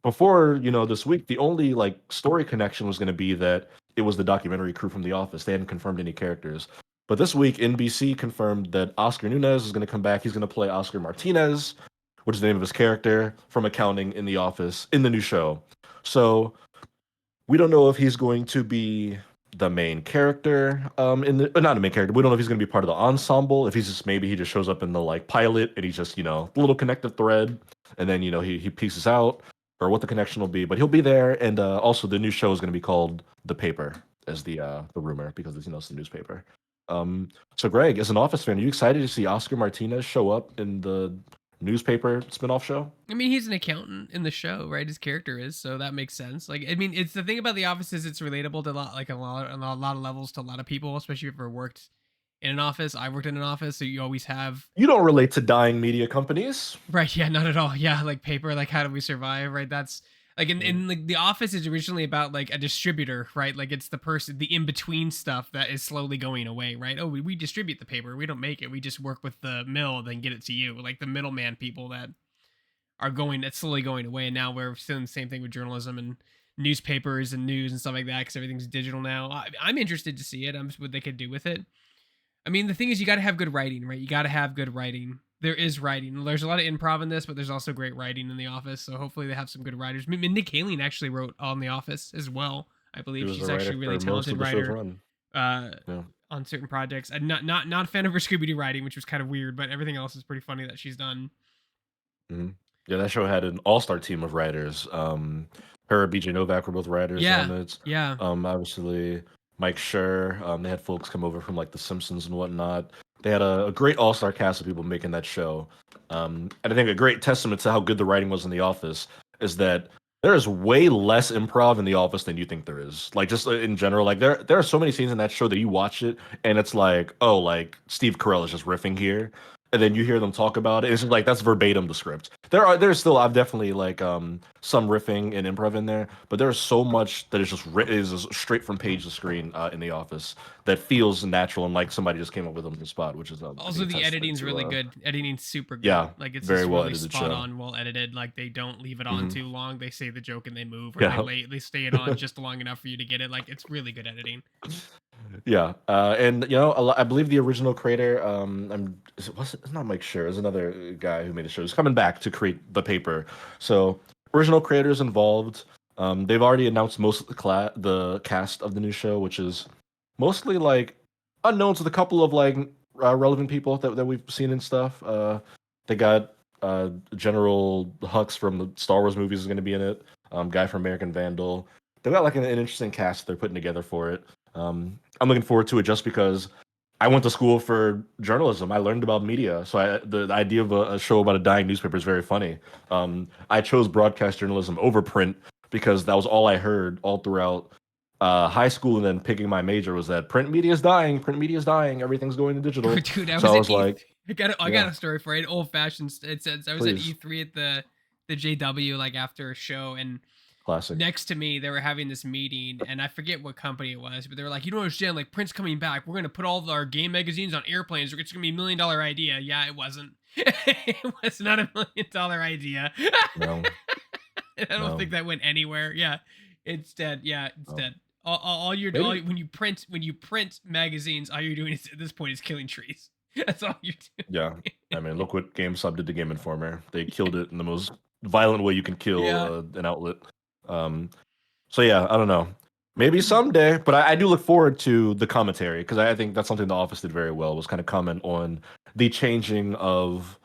before, this week, the only like story connection was going to be that it was the documentary crew from The Office. They hadn't confirmed any characters. But this week, NBC confirmed that Oscar Nunez is going to come back. He's going to play Oscar Martinez, which is the name of his character from accounting in The Office in the new show. So we don't know if he's going to be the main character in the not the main character. We don't know if he's going to be part of the ensemble, if he's just maybe he just shows up in the like pilot and he's just a little connective thread, and then he pieces out, or what the connection will be. But he'll be there. And also the new show is going to be called The Paper, as the rumor, because it's the newspaper. So Greg, as an Office fan, are you excited to see Oscar Martinez show up in the newspaper spinoff show? I mean, he's an accountant in the show, right? His character is, so that makes sense. Like, I mean, it's the thing about The Office is it's relatable to a lot of levels to a lot of people, especially if you've ever worked in an office. I worked in an office, so you always have You don't relate to dying media companies. right. Yeah, not at all. Yeah, like paper, like how do we survive? Right. That's like Mm. in like The Office is originally about like a distributor, right? Like it's the person, the in between stuff that is slowly going away, right? Oh, we distribute the paper, we don't make it, we just work with the mill, then get it to you, like the middleman people that are going that's slowly going away. And now we're seeing the same thing with journalism and newspapers and news and stuff like that because everything's digital now. I'm interested to see it. I'm what they could do with it. I mean, the thing is, you got to have good writing, right? You got to have good writing. There is writing. There's a lot of improv in this, but there's also great writing in The Office. So hopefully they have some good writers. Nick Kaling actually wrote on The Office as well. I He believe was the she's writer actually a really for most talented of the show's writer run. uh, Yeah. on certain projects. I'm not a fan of her Scooby Doo writing, which was kind of weird, but everything else is pretty funny that she's done. Mhm. Yeah, that show had an all-star team of writers. Her, BJ Novak were both writers on Yeah, it. yeah. Obviously Mike Schur. They had folks come over from like The Simpsons and whatnot. They had a great all-star cast of people making that show. And I think a great testament to how good the writing was in The Office is that there is way less improv in The Office than you think there is. Like just in general, like there are so many scenes in that show that you watch it and it's like, oh, like Steve Carell is just riffing here, and then you hear them talk about it. It's just like that's verbatim the script. There's still I've definitely like some riffing and improv in there, but there's so much that is just straight from page to screen in The Office that feels natural and like somebody just came up with them on the spot, which is I Also, think a the testament editing's to really good. Editing's super good. yeah, Like it's very just well really edited spot show. on, well edited. Like they don't leave it on Hmm. too long. They say the joke and they move, or Yeah. they stay it on just long enough for you to get it. Like it's really good editing. Yeah, and I believe the original creator, it's not Mike Schur, it's another guy who made the show. He's coming back to create the paper. So original creators involved. They've already announced most of the cast of the new show, which is mostly like unknowns with a couple of like relevant people that we've seen and stuff. They got General Hux from the Star Wars movies is going to be in it. Guy from American Vandal. They've got like an interesting cast they're putting together for it. I'm looking forward to it just because I went to school for journalism. I learned about media, so the idea of a show about a dying newspaper is very funny. I chose broadcast journalism over print because that was all I heard all throughout high school, and then picking my major was that print media is dying. Print media is dying. Everything's going to digital. Dude, I So was I at was E. like, I got yeah, a story for it. Old fashioned. It says I was at please, E3 at the JW like after a show, and classic. next to me they were having this meeting, and I forget what company it was, but they were like, you don't understand, like print's coming back, we're gonna put all of our game magazines on airplanes, it's gonna be $1 million idea. Yeah, it wasn't. It was not $1 million idea. No, I don't no, think that went anywhere. Yeah, it's dead. Yeah, it's no. dead. All you're Maybe, when you print magazines, all you're doing is, at this point, is killing trees. That's all you're yeah. doing. I mean, look what GameStop did to Game Informer. They killed it in the most violent way you can kill Yeah. an outlet. Um, So yeah, I don't know. Maybe someday, but I do look forward to the commentary because I think that's something The Office did very well, was kind of comment on the changing of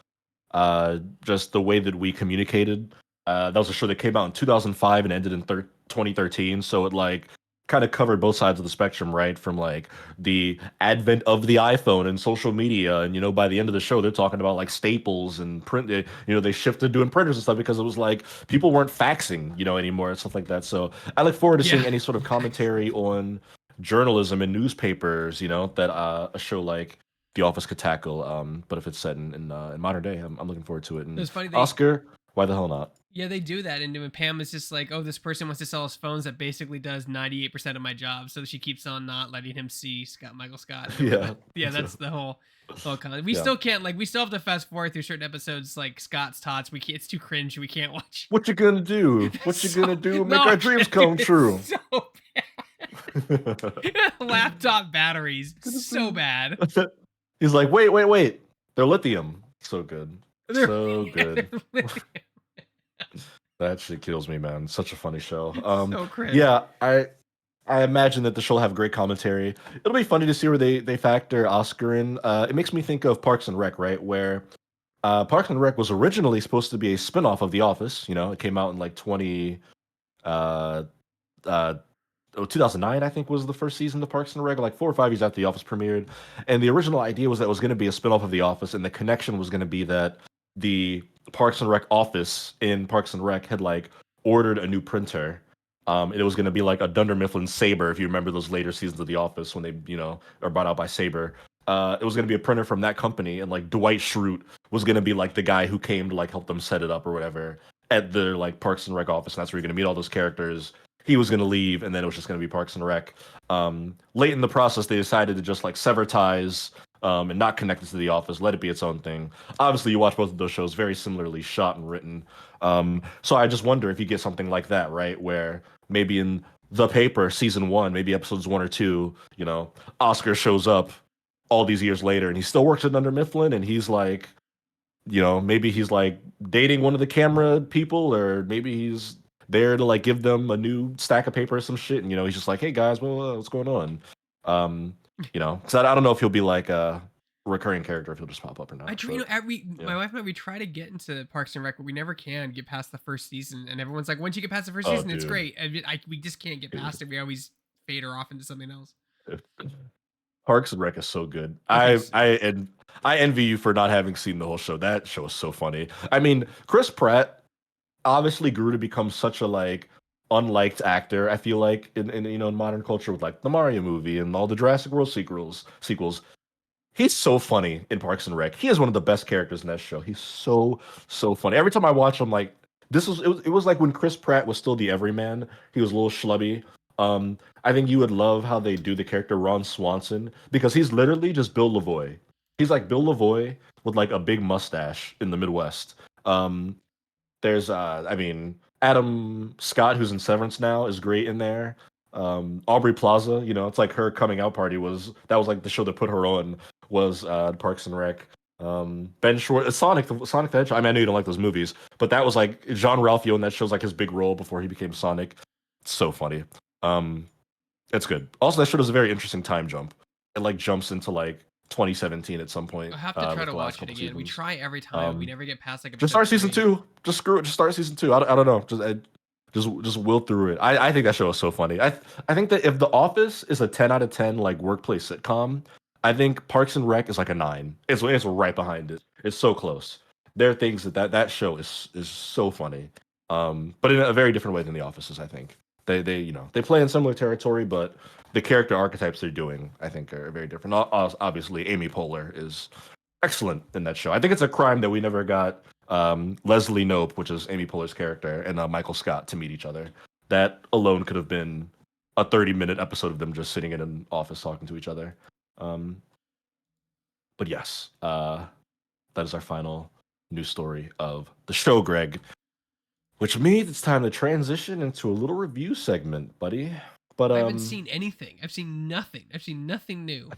just the way that we communicated. That was a show that came out in 2005 and ended in 2013, so it like kind of covered both sides of the spectrum, right? From like the advent of the iPhone and social media, and by the end of the show, they're talking about like staples and print. They shifted doing printers and stuff because it was like people weren't faxing, anymore and stuff like that. So I look forward to Yeah. seeing any sort of commentary on journalism and newspapers, that a show like The Office could tackle. But if it's set in modern day, I'm looking forward to it. It And was funny Oscar, why the hell not? yeah, they do that. And when Pam is just like, oh, this person wants to sell us phones that basically does 98% of my job. So she keeps on not letting him see Michael Scott. Yeah, Yeah, that's the whole con. We yeah. still can't, like, we still have to fast forward through certain episodes like Scott's Tots. We can't, it's too cringe. We can't watch. What you gonna do? That's What you so, gonna do? Make no, our dreams come dude, true. it's so bad. Laptop batteries. So bad. He's like, wait, wait, wait. They're lithium. So good. They're, So yeah, good. That shit kills me, man. Such a funny show. so cringe. Yeah, I imagine that the show will have great commentary. It'll be funny to see where they factor Oscar in. It makes me think of Parks and Rec, right? Where Parks and Rec was originally supposed to be a spinoff of The Office. It came out in like uh, uh, 2009, I think, was the first season of Parks and Rec, like 4 or 5 years after The Office premiered. And the original idea was that it was going to be a spinoff of The Office, and the connection was going to be that the Parks and Rec office in Parks and Rec had like ordered a new printer. And it was going to be like a Dunder Mifflin Saber, if you remember those later seasons of The Office when they, are brought out by Saber. It was going to be a printer from that company, and like Dwight Schrute was going to be like the guy who came to like help them set it up or whatever at the like Parks and Rec office. And that's where you're going to meet all those characters. He was going to leave, and then it was just going to be Parks and Rec. Late in the process, they decided to just like sever ties and not connect it to The Office, let it be its own thing. Obviously, you watch both of those shows very similarly shot and written. So I just wonder if you get something like that, right? Where maybe in The Paper, season one, maybe episodes 1 or 2, Oscar shows up all these years later and he still works at Under Mifflin and he's like, maybe he's like dating one of the camera people, or maybe he's there to like give them a new stack of paper or some shit. And, he's just like, hey guys, well, what's going on? So I don't know if he'll be like a recurring character, if he'll just pop up or not. I try, my wife and I, we try to get into Parks and Rec, but we never can get past the first season. And everyone's like, once you get past the first season, it's great. And we just can't get past it. We always fade her off into something else. Parks and Rec is so good. I envy you for not having seen the whole show. That show is so funny. I mean, Chris Pratt obviously grew to become such a like unliked actor. I feel like in modern culture with like the Mario movie and all the Jurassic World sequels. He's so funny in Parks and Rec. He is one of the best characters in that show. He's so funny. Every time I watch him, like it was like when Chris Pratt was still the everyman. He was a little schlubby. I think you would love how they do the character Ron Swanson, because he's literally just Bill Lavoy. He's like Bill Lavoy with like a big mustache in the Midwest. There's Adam Scott, who's in Severance now, is great in there. Aubrey Plaza, it's like her coming out party was like the show that put her on was Parks and Rec. Ben Schwartz, Sonic the Hedgehog. I mean, I know you don't like those movies, but that was like Jean-Ralphio, and that show's like his big role before he became Sonic. It's so funny. It's good. Also, that show does a very interesting time jump. It like jumps into like 2017 at some point. I have to try to watch it again. Seasons. We try every time. We never get past like just start season 2. Just screw it. Just start season 2. I don't know. Just will through it. I think that show is so funny. I think that if The Office is a 10 out of 10 like workplace sitcom, I think Parks and Rec is like a 9. It's right behind it. It's so close. There are things that show is so funny. But in a very different way than The Office is, I think. They play in similar territory, but the character archetypes they're doing, I think, are very different. Obviously, Amy Poehler is excellent in that show. I think it's a crime that we never got Leslie Knope, which is Amy Poehler's character, and Michael Scott to meet each other. That alone could have been a 30-minute episode of them just sitting in an office talking to each other. But yes, that is our final news story of the show, Greg. Which means it's time to transition into a little review segment, buddy. But I haven't seen anything. I've seen nothing. I've seen nothing new.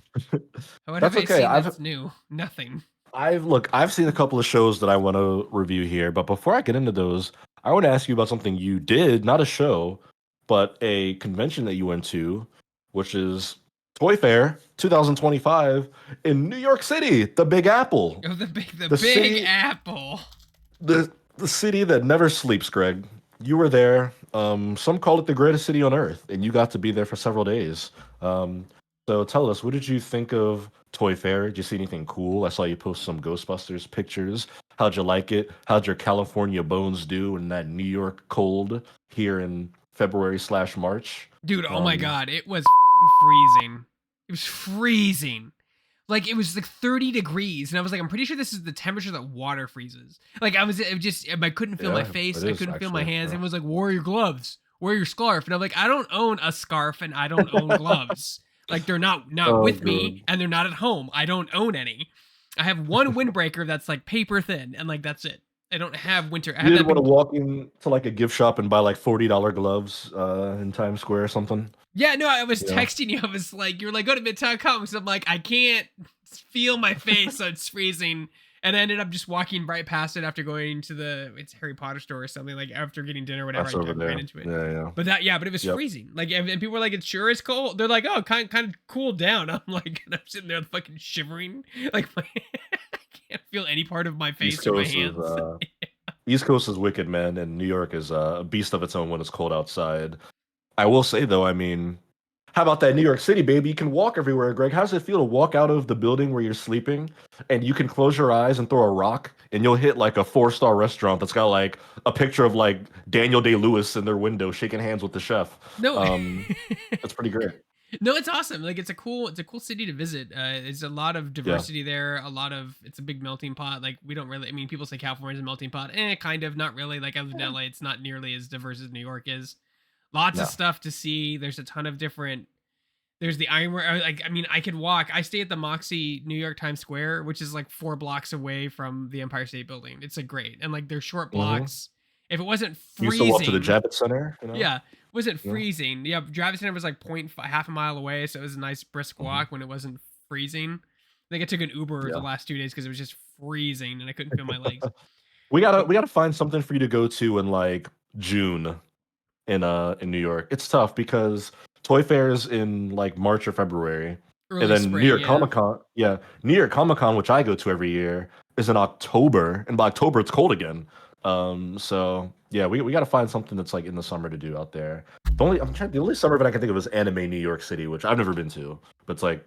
What that's have okay. I seen that's new? Nothing. I've seen a couple of shows that I want to review here, but before I get into those, I want to ask you about something you did, not a show, but a convention that you went to, which is Toy Fair 2025 in New York City, the Big Apple. Oh, the Big Apple. The city that never sleeps, Greg. You were there. Some call it the greatest city on earth, and you got to be there for several days. Um, so tell us, what did you think of Toy Fair? Did you see anything cool? I saw you post some Ghostbusters pictures. How'd you like it? How'd your California bones do in that New York cold here in February/March? Dude, oh my Um, god, it was freezing. It was freezing. Like it was like 30 degrees, and I was like, I'm pretty sure this is the temperature that water freezes. Like it just I couldn't feel my yeah, it face, I is couldn't feel my actually. hands. Yeah. Everyone was like, wear your gloves, wear your scarf, and I'm like, I don't own a scarf, and I don't own gloves. Like they're not Oh, with me, good. and they're not at home. I don't own any. I have one windbreaker that's like paper thin, and like that's it. I don't have winter. I You have didn't that want to big. walk into like a gift shop and buy like $40 gloves in Times Square or something. Yeah, no, I was Yeah, texting you. I was like, you're like, go to Midtown Comics. I'm like, I can't feel my face, so it's freezing. And I ended up just walking right past it after going to it's Harry Potter store or something. Like after getting dinner, or whatever, that's I over ran there. into it. Yeah, yeah. But it was Yep. freezing. Like, and people were like, it sure is cold. They're like, oh, kind of cooled down. I'm like, and I'm sitting there fucking shivering. Like, I can't feel any part of my East face or my Coast is hands. East Coast is wicked, man, and New York is a beast of its own when it's cold outside. I will say though, I mean, how about that New York City, baby? You can walk everywhere, Greg. How does it feel to walk out of the building where you're sleeping and you can close your eyes and throw a rock and you'll hit like a four-star restaurant that's got like a picture of like Daniel Day-Lewis in their window shaking hands with the chef. No. That's pretty great. No, it's awesome. Like it's a cool city to visit. There's a lot of Yeah. diversity there. It's a big melting pot. Like we don't really. I mean, people say California's a melting pot. Kind of, not really. Like I live in LA. It's not nearly as diverse as New York is. Lots of No. stuff to see. There's a ton of different. There's the Iron. Like I mean, I could walk. I stay at the Moxie New York Times Square, which is like 4 blocks away from the Empire State Building. It's a great, and like they're short Hmm. blocks. If it wasn't You used to walk to the freezing, Javits Center, you know? yeah, wasn't Yeah. freezing. Yeah, Travis Center was like half a mile away, so it was a nice brisk Hmm. walk when it wasn't freezing. I think I took an Uber the Yeah. last 2 days because it was just freezing and I couldn't feel my legs. We But gotta find something for you to go to in like June in New York. It's tough because Toy Fair's in like March or February, and early then New spring, York yeah. Comic Con, yeah, New York Comic Con, which I go to every year, is in October, and by October it's cold again. So yeah, we got to find something that's like in the summer to do out there. The only summer event I can think of is Anime New York City, which I've never been to, but it's like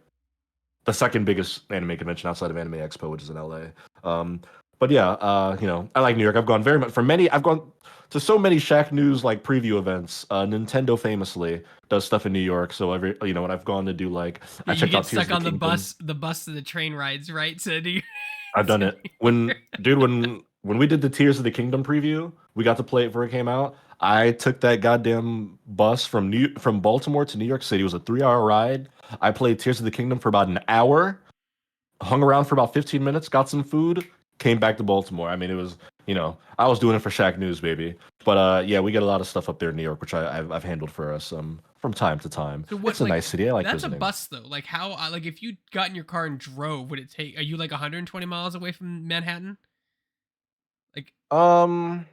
the second biggest anime convention outside of Anime Expo, which is in LA. But yeah, I like New York. I've gone very much for many. I've gone to so many Shacknews like preview events. Nintendo famously does stuff in New York, so every when I've gone to do like Yeah, I you checked get out Tears of stuck the on Kingdom. the bus to the train rides, right? So do you, I've done it. When we did the Tears of the Kingdom preview, we got to play it before it came out. I took that goddamn bus from Baltimore to New York City. It was a 3 hour ride. I played Tears of the Kingdom for about an hour, hung around for about 15 minutes, got some food, came back to Baltimore. I mean, it was, I was doing it for Shack News, baby. But yeah, we get a lot of stuff up there in New York, which I've handled for us from time to time. so what It's a like nice city. I like that's a visiting. bus though. Like how like if you got in your car and drove, would it take are you like 120 miles away from Manhattan? Like Um,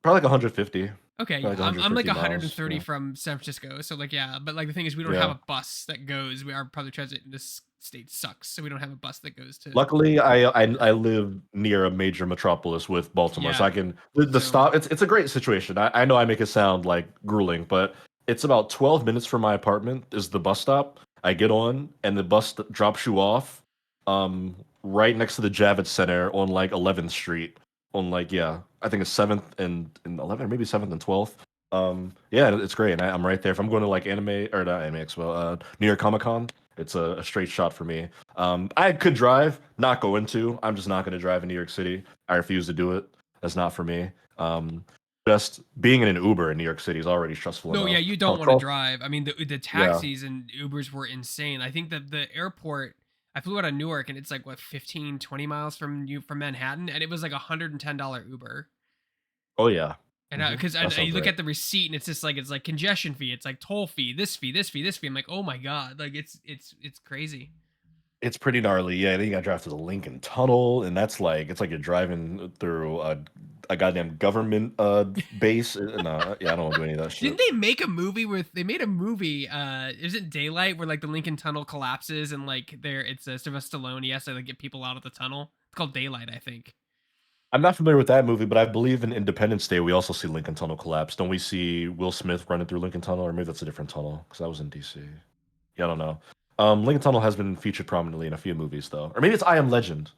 Probably like 150. okay, Probably yeah. like I'm like 150 miles. 130 Yeah. from San Francisco. So like yeah, but like the thing is we don't have Yeah. a bus that goes. Our public transit in this state sucks. So we don't have a bus that goes to Luckily, I live near a major metropolis with Baltimore, so yeah. I can the So stop. It's a great situation. I know I make it sound like grueling, but it's about 12 minutes from my apartment is the bus stop. I get on, and the bus drops you off, right next to the Javits Center on like 11th Street. On like I think it's 7th and 11th, or maybe 7th and 12th. Yeah, it's great, and I'm right there. If I'm going to like anime or not anime expo, New York Comic Con, it's a straight shot for me. I could drive, not going to. I'm just not going to drive in New York City. I refuse to do it. That's not for me. Just being in an Uber in New York City is already stressful no, yeah, enough. you don't want to Cross, drive. I mean, the yeah. taxis and Ubers were insane. I think that the airport, I flew out of Newark and it's like what 15, 20 miles from Manhattan, and it was like $110 Uber. Oh yeah. And Hmm. because That you sounds look right. at the receipt and it's just like it's like congestion fee, it's like toll fee, this fee, this fee, this fee. I'm like, oh my god, like it's crazy. It's pretty gnarly. Yeah, then you got to drive to the Lincoln Tunnel, and that's like it's like you're driving through a goddamn government base. No, yeah, I don't want to do any of that shit. Didn't they make a movie with? They made a movie. Isn't Daylight where like the Lincoln Tunnel collapses and like there it's Sylvester Stallone. He has to like get people out of the tunnel. It's called Daylight, I think. I'm not familiar with that movie, but I believe in Independence Day we also see Lincoln Tunnel collapse. Don't we see Will Smith running through Lincoln Tunnel, or maybe that's a different tunnel because I was in DC. Yeah, I don't know. Lincoln Tunnel has been featured prominently in a few movies though, or maybe it's I Am Legend.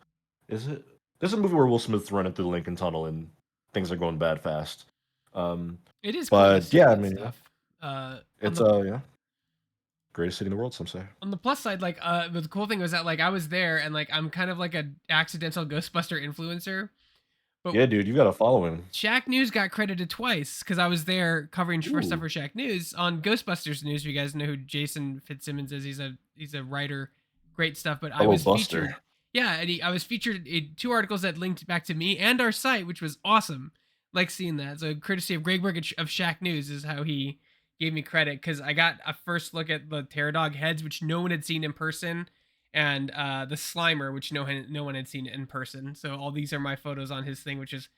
Is it? There's a movie where Will Smith's running through the Lincoln Tunnel and things are going bad fast. Um, It is cool to but see yeah, I that mean, yeah, stuff. On it's the yeah, greatest city in the world. Some say. plus side, like the cool thing was that like I was there and like I'm kind of like a accidental Ghostbuster influencer, but Yeah, dude, you got to follow him. Shacknews got credited twice because I was there covering for stuff Ooh, for Shacknews on Ghostbusters news. If you guys know who Jason Fitzsimmons is, he's a writer, great stuff. But I hello, was Buster. featured, yeah, and I was featured in two articles that linked back to me and our site, which was awesome. Like seeing that. So courtesy of Greg Berg of Shacknews is how he gave me credit because I got a first look at the Pterodog heads, which no one had seen in person, and the Slimer, which no one had seen in person. So all these are my photos on his thing, which is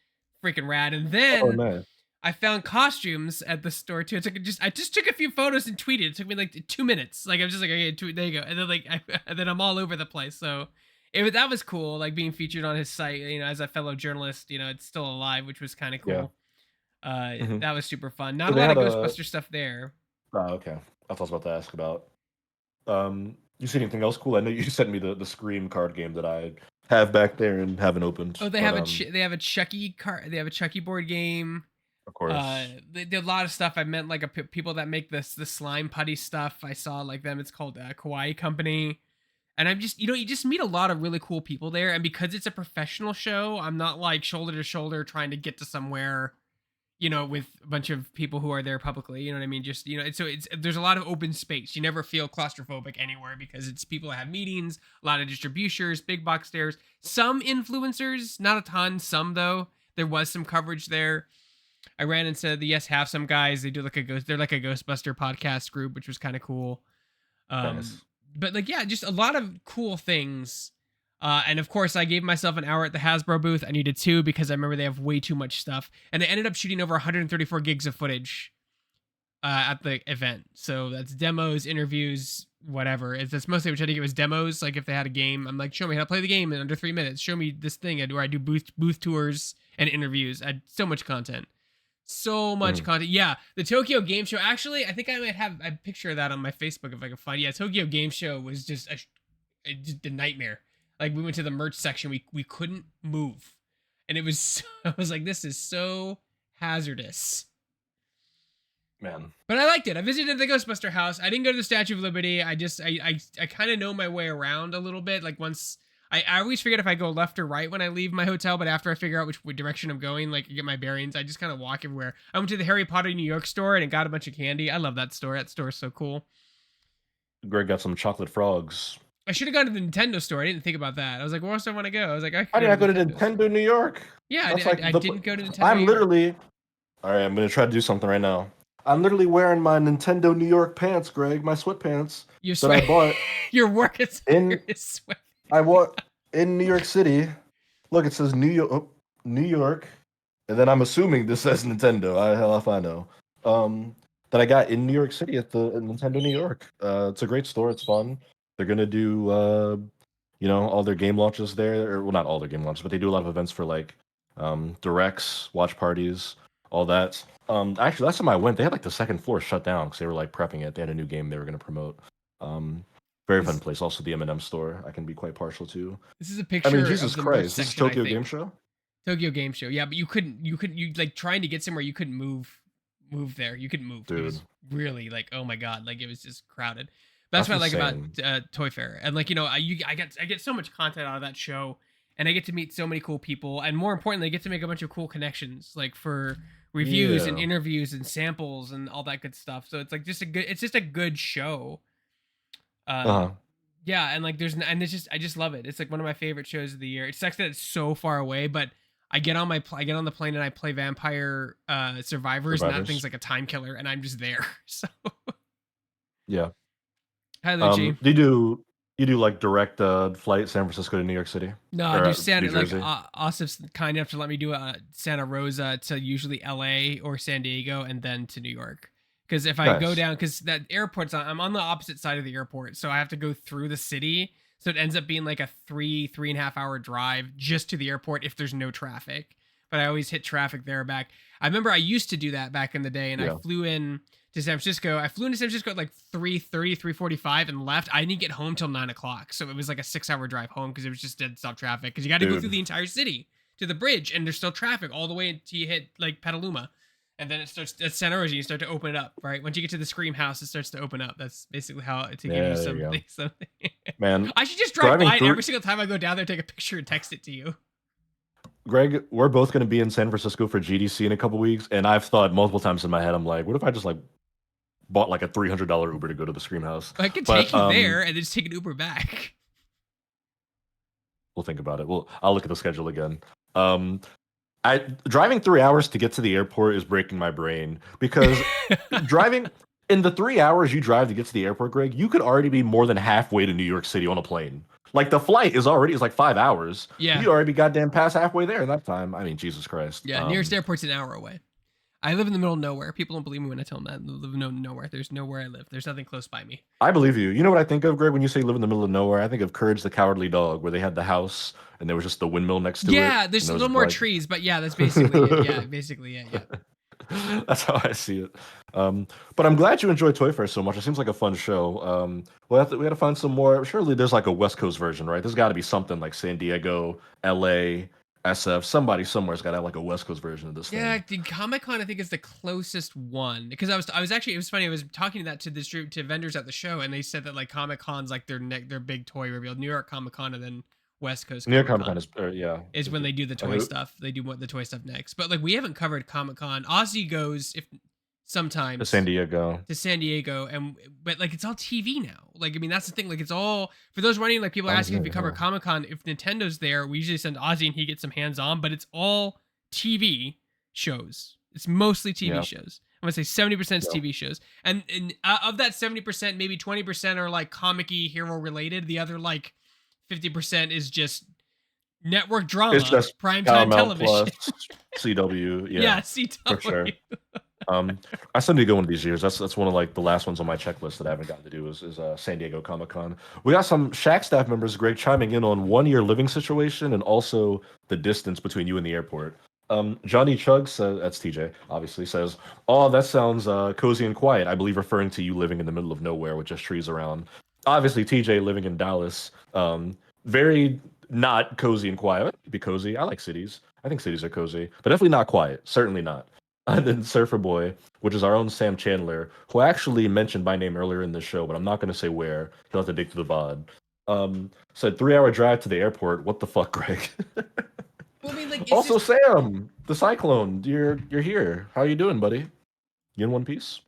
freaking rad. And Oh, then nice. I found costumes at the store too. I just took a few photos and tweeted. It took me like 2 minutes. Like I was just like, okay, there you go. And then and then I'm all over the place. So that was cool. Like being featured on his site. As a fellow journalist, it's still alive, which was kind of Yeah. cool. Hmm. That was super fun. Not Yeah, a they lot of had a. Ghostbuster stuff there. Oh, okay. I was about to ask about. You see anything else cool? I know you sent me the Scream card game that I have back there and haven't opened, Oh, but they have a Chucky car. They have a Chucky board game. of course, They did a lot of stuff. I meant like people that make the slime putty stuff. I saw like them. It's called Kawaii Company. And I'm just, you just meet a lot of really cool people there. And because it's a professional show, I'm not like shoulder to shoulder trying to get to somewhere, with a bunch of people who are there publicly. You know what I mean? Just, there's a lot of open space. You never feel claustrophobic anywhere because it's people that have meetings, a lot of distributors, big box stairs, some influencers, not a ton, some though. There was some coverage there. I ran into the Yes Have Some guys. They do like they're like a Ghostbuster podcast group, which was kind of cool. Um, nice. but like, yeah, just a lot of cool things. And of course, I gave myself an hour at the Hasbro booth. I needed two because I remember they have way too much stuff, and they ended up shooting over 134 gigs of footage at the event. So that's demos, interviews, whatever. That's mostly which I think it was demos. Like if they had a game, I'm like, show me how to play the game in under 3 minutes. Show me this thing where I do booth tours and interviews. I had so much content. So much Mhm. content. Yeah, the Tokyo Game Show. Actually, I think I might have a picture of that on my Facebook if I can find. Yeah, Tokyo Game Show was just just a nightmare. Like we went to the merch section, we couldn't move, and it was I was like, this is so hazardous. Man, But I liked it. I visited the Ghostbuster house. I didn't go to the Statue of Liberty. I kind of know my way around a little bit. Like once I always forget if I go left or right when I leave my hotel, but after I figure out which direction I'm going, like I get my bearings, I just kind of walk everywhere. I went to the Harry Potter New York store and it got a bunch of candy. I love that store. That store is so cool. Greg got some chocolate frogs. I should have gone to the Nintendo store. I didn't think about that. I was like, where else do I want to go? I was like, I could How go did to I go to Nintendo's. Nintendo New York? Yeah, That's like I didn't go to Nintendo New I'm York. literally. All right, I'm gonna try to do something right now. I'm literally wearing my Nintendo New York pants, Greg, my sweatpants You're that I bought Your work is in sweat. I bought in New York City. Look, it says New York, New York, and then I'm assuming this says Nintendo. Hell if I know. That I got in New York City at the Nintendo New York. It's a great store. It's fun. They're gonna do all their game launches there, or well, not all their game launches, but they do a lot of events for like directs, watch parties, all that. Actually, last time I went, they had like the second floor shut down because they were like prepping it. They had a new game they were gonna promote. Um, Very fun This place. Also, the M&M store I can be quite partial to. this is a I mean, picture of Jesus the merch Christ, this is section, I Tokyo Game think. Show. Tokyo Game Show. Yeah, but you like trying to get somewhere you couldn't move there. You couldn't move. It Dude, was really like, oh my god, like it was just crowded. That's that's what I like about insane. Toy Fair. And like, I get so much content out of that show and I get to meet so many cool people and more importantly, I get to make a bunch of cool connections like for reviews and Yeah. interviews and samples and all that good stuff. So it's just a good show. Uh Uh-huh. yeah, and like I just love it. It's like one of my favorite shows of the year. It sucks that it's so far away, but I get on the plane and I play Vampire Survivors, and that thing's Survivors. like a time killer, and I'm just there. So Yeah. hi Lucci. Do you do like direct flight San Francisco to New York City No, I or do New Santa like Jersey? Asif's kind enough to let me do Santa Rosa to usually LA or San Diego and then to New York. Because if I go Nice. down, because that airport's I'm on the opposite side of the airport, so I have to go through the city. So it ends up being like a 3.5 hour drive just to the airport if there's no traffic. But I always hit traffic there or back. I remember I used to do that back in the day, and I Yeah, flew in to San Francisco. I flew into San Francisco at like 3:30, 3:45, and left. I didn't get home till 9 o'clock. So it was like a 6 hour drive home because it was just dead stop traffic. Because you got to go through dude. the entire city to the bridge, and there's still traffic all the way until you hit like Petaluma. And then it starts at Santa Rosa, you start to open it up, right? Once you get to the Scream House, it starts to open up. That's basically how to give you Yeah, there you something. go, Something. man. I should just drive Driving by it through, every single time I go down there, take a picture, and text it to you. Greg, we're both going to be in San Francisco for GDC in a couple weeks, and I've thought multiple times in my head, I'm like, what if I just like bought like a $300 Uber to go to the Scream House? I could But take you there and then just take an Uber back. we'll think about it. I'll look at the schedule again. Um, I driving 3 hours to get to the airport is breaking my brain because driving in the 3 hours you drive to get to the airport, Greg, you could already be more than halfway to New York City on a plane. Like the flight is like 5 hours. Yeah. You already be goddamn past halfway there in that time. I mean, Jesus Christ. Yeah. Nearest airport's an hour away. I live in the middle of nowhere. People don't believe me when I tell them that. I live in nowhere. There's nowhere I live. There's nothing close by me. I believe you. You know what I think of, Greg, when you say live in the middle of nowhere? I think of Courage the Cowardly Dog, where they had the house and there was just the windmill next to it. Yeah, there's And a there little was more like trees, but yeah, that's basically it. Yeah, basically it. Yeah. That's how I see it. But I'm glad you enjoy Toy Fair so much. It seems like a fun show. We have to find some more. Surely there's like a West Coast version, right? There's got to be something like San Diego, LA, SF. Somebody somewhere's got to have like a West Coast version of this Yeah, thing. Comic Con I think is the closest one because I was actually it was funny I was talking to that to vendors at the show and they said that like Comic Con's like their big toy reveal. New York Comic Con and then West Coast New York Comic Comic Con Con is, yeah, is when they do the toy okay, stuff. They do what the toy stuff next. But like we haven't covered Comic Con. Ozzy goes if to San sometimes Diego. to San Diego and but like it's all TV now. Like I mean that's the thing. Like it's all for those running. Like people are asking if we cover Comic Con. If Nintendo's there, we usually send Ozzy and he gets some hands on. But it's all TV shows. It's mostly TV Yeah, shows. I'm gonna say 70% is yeah. TV shows, and of that 70%, maybe 20% are like comic-y hero related. The other like 50% is just network It's drama, just primetime Paramount television. Plus, CW. Yeah, Yeah, for CW. sure. Um, I still need to go one of these years. That's one of like the last ones on my checklist that I haven't gotten to do is San Diego Comic Con. We got some Shack staff members, Greg, chiming in on 1 year living situation and also the distance between you and the airport. Johnny Chug says that's TJ obviously says, "Oh, that sounds cozy and quiet." I believe referring to you living in the middle of nowhere with just trees around. Obviously, TJ living in Dallas, very not cozy and quiet. It'd be cozy. I like cities. I think cities are cozy, but definitely not quiet. Certainly not. And then Surfer Boy, which is our own Sam Chandler, who I actually mentioned by name earlier in the show, but I'm not going to say where. He'll have to dig through the VOD. Said 3 hour drive to the airport. What the fuck, Greg? Well, I mean, like it's Also, just Sam, the Cyclone, you're here. How you doing, buddy? You in one piece?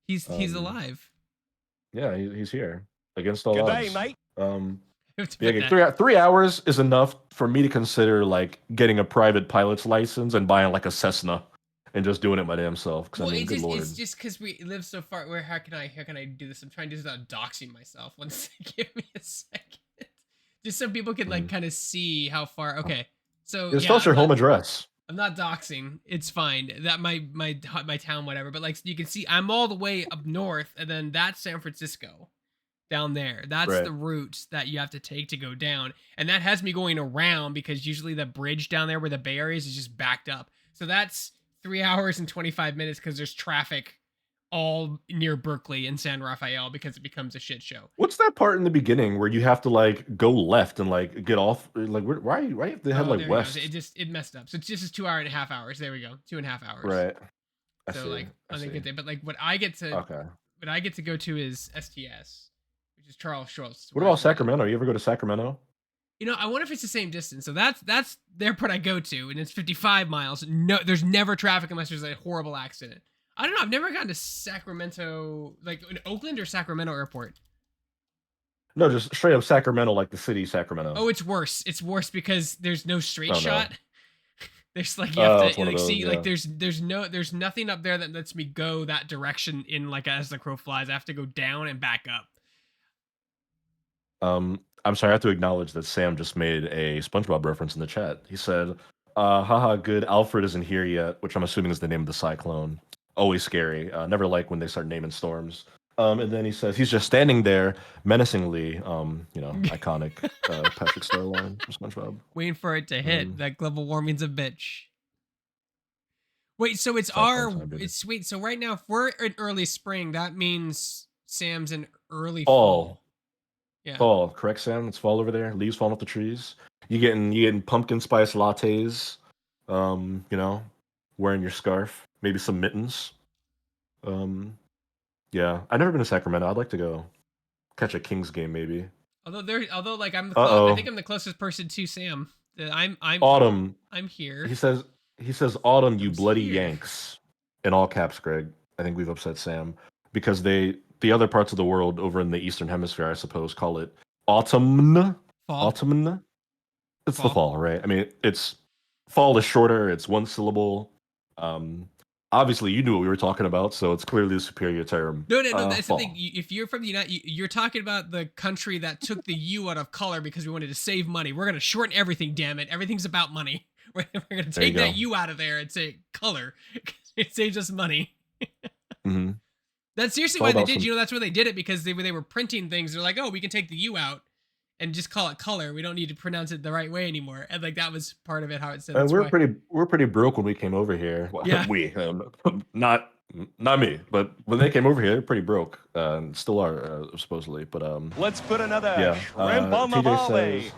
he's Um, alive. yeah, he's here against all Good day, odds. mate. I have to Yeah, put that. 3 hours is enough for me to consider like getting a private pilot's license and buying like a Cessna and just doing it my damn self. Because I Well, mean, good it's lord. just because we live so far. Where how can I do this? I'm trying to do this without doxing myself. One second, give me a second. Just so people can like Mhm. kind of see how far. Okay, so Just yeah, tell us your home address. I'm not doxing. It's fine. That my town, whatever. But like you can see, I'm all the way up north, and then that's San Francisco down there. That's Right. the route that you have to take to go down, and that has me going around because usually the bridge down there where the Bay Area is just backed up. So that's 3 hours and 25 minutes because there's traffic all near Berkeley and San Rafael because it becomes a shit show. What's that part in the beginning where you have to like go left and like get off? Like, why have to head Oh, like there we go. west? It messed up. So it's just 2.5 hours. There we go. 2.5 hours. Right. I So see. like I I think see. it but like Okay. what I get to go to is STS, which is Charles Schultz. What about Sacramento? You ever go to Sacramento? You know, I wonder if it's the same distance. So that's the airport I go to, and it's 55 miles. No, there's never traffic unless there's a horrible accident. I don't know. I've never gotten to Sacramento, like in Oakland or Sacramento Airport. No, just straight up Sacramento, like the city Sacramento. Oh, it's worse. It's worse because there's no straight Oh no. shot. There's like you have It's to one of like those. see like Yeah. there's nothing up there that lets me go that direction in like as the crow flies. I have to go down and back up. I'm sorry, I have to acknowledge that Sam just made a SpongeBob reference in the chat. He said, haha, good, Alfred isn't here yet, which I'm assuming is the name of the cyclone. Always scary. Never like when they start naming storms. And then he says he's just standing there menacingly. Iconic Patrick Star line from SpongeBob. Waiting for it to hit. Um, That global warming's a bitch. Wait, so it's South Park time, baby. it's sweet. So right now, if we're in early spring, that means Sam's in early Fall, fall. Yeah. fall, correct, Sam? It's fall over there. Leaves falling off the trees. You getting pumpkin spice lattes. You know, wearing your scarf, maybe some mittens. Um, yeah, I've never been to Sacramento. I'd like to go catch a Kings game, maybe. Although like I think Uh-oh. I'm the closest person to Sam. I'm Autumn. I'm here. He says Autumn, you I'm bloody here. Yanks. In all caps, Greg. I think we've upset Sam. Because the other parts of the world over in the Eastern Hemisphere, I suppose, call it autumn. Fall. Autumn. It's the Fall. fall, right? I mean, it's fall is shorter, it's one syllable. Um Obviously you knew what we were talking about, so it's clearly the superior term. No. That's the thing. Fall. If you're from the you're talking about the country that took the U out of color because we wanted to save money. We're gonna shorten everything. Damn it! Everything's about money. We're gonna There you take that go. U out of there and say color. It saves us money. Hmm. That's seriously It's all why they about did. some. You know, that's why they did it because they were printing things. They're like, oh, we can take the U out and just call it color. We don't need to pronounce it the right way anymore. And like that was part of it. How it said And that's why. we were pretty broke when we came over here. Well, Yeah. we, not me, but when they came over here, they're pretty broke. Still are supposedly. But Let's put another yeah. shrimp on the TJ volley. says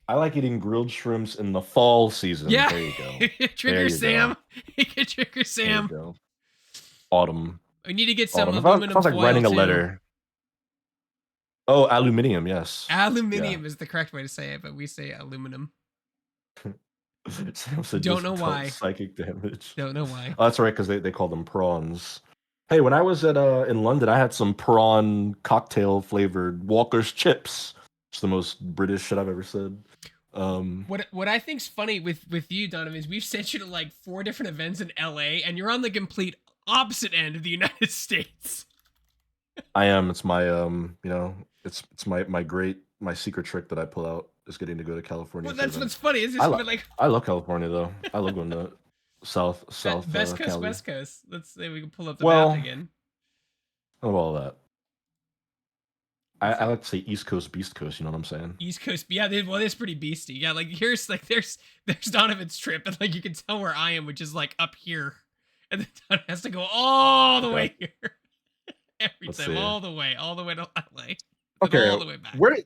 I like eating grilled shrimps in the fall season. Yeah. There you go. There Trigger you go. Sam. You can trigger There you Sam. go. Autumn. I need to get some Autumn. It aluminum sounds like foil writing a too. letter. Oh, aluminium. Yes. Yeah. Aluminium is the correct way to say it, but we say aluminum. Sam said Don't just know why. psychic damage. Don't know why. Oh, that's right, because they call them prawns. Hey, when I was at in London, I had some prawn cocktail flavored Walker's chips. It's the most British shit I've ever said. What I think's funny with you, Donovan, is we've sent you to like 4 different events in LA, and you're on the complete opposite end of the United States. I am. It's my it's my secret trick that I pull out is getting to go to California Well, for that's what's events. funny. Is I this lo- like I love California though. I love going to South Best Coast, Cali. West Coast? Let's say we can pull up the map Well, again. I love all that. Let's I see. like to say East Coast, Beast Coast. You know what I'm saying? East Coast, yeah. It's pretty beastie. Yeah, like here's like there's Donovan's trip, and like you can tell where I am, which is like up here, and then Donovan has to go all the Okay. way here every Let's time, see. all the way to LA, Okay. all the way back. Where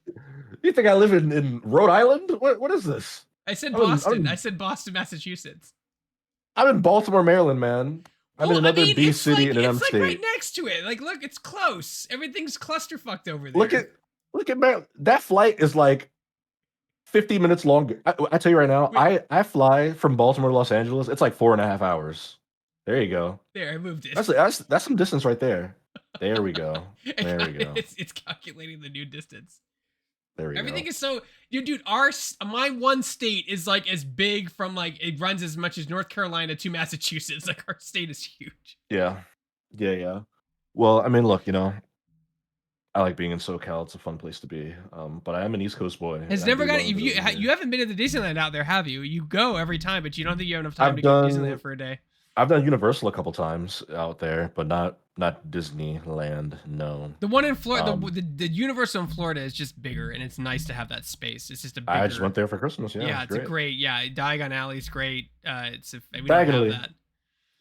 you think I live in Rhode Island? What is this? I said I'm in, Boston. I'm I in, said Boston, Massachusetts. I'm in Baltimore, Maryland, man. I'm in Well, I another mean, B city in an M it's like right state. next to it. Like, look, it's close. Everything's clusterfucked over there. Look at Maryland. That flight is like 50 minutes longer. I tell you right now, Wait, I fly from Baltimore to Los Angeles. It's like 4.5 hours. There you go. there, I moved it. That's some distance right there. There we go. There we go. It's calculating the new distance. There we Everything go. is so, dude. My one state is like as big from like it runs as much as North Carolina to Massachusetts. Like our state is huge. Yeah. Yeah. Well, I mean, look, I like being in SoCal. It's a fun place to be. But I am an East Coast boy. Has I never do got love it. a bit of You the- haven't been to the Disneyland out there, have you? You go every time, but you don't think you have enough time I've to go to done Disneyland for a day. I've done Universal a couple times out there, but not Disneyland. No. The one in Florida, Um, the Universal in Florida is just bigger, and it's nice to have that space. It's just a bigger. I just went there for Christmas. Yeah, Yeah, it it's was a great. Yeah, Diagon Alley is great. We don't Diagonally. have that.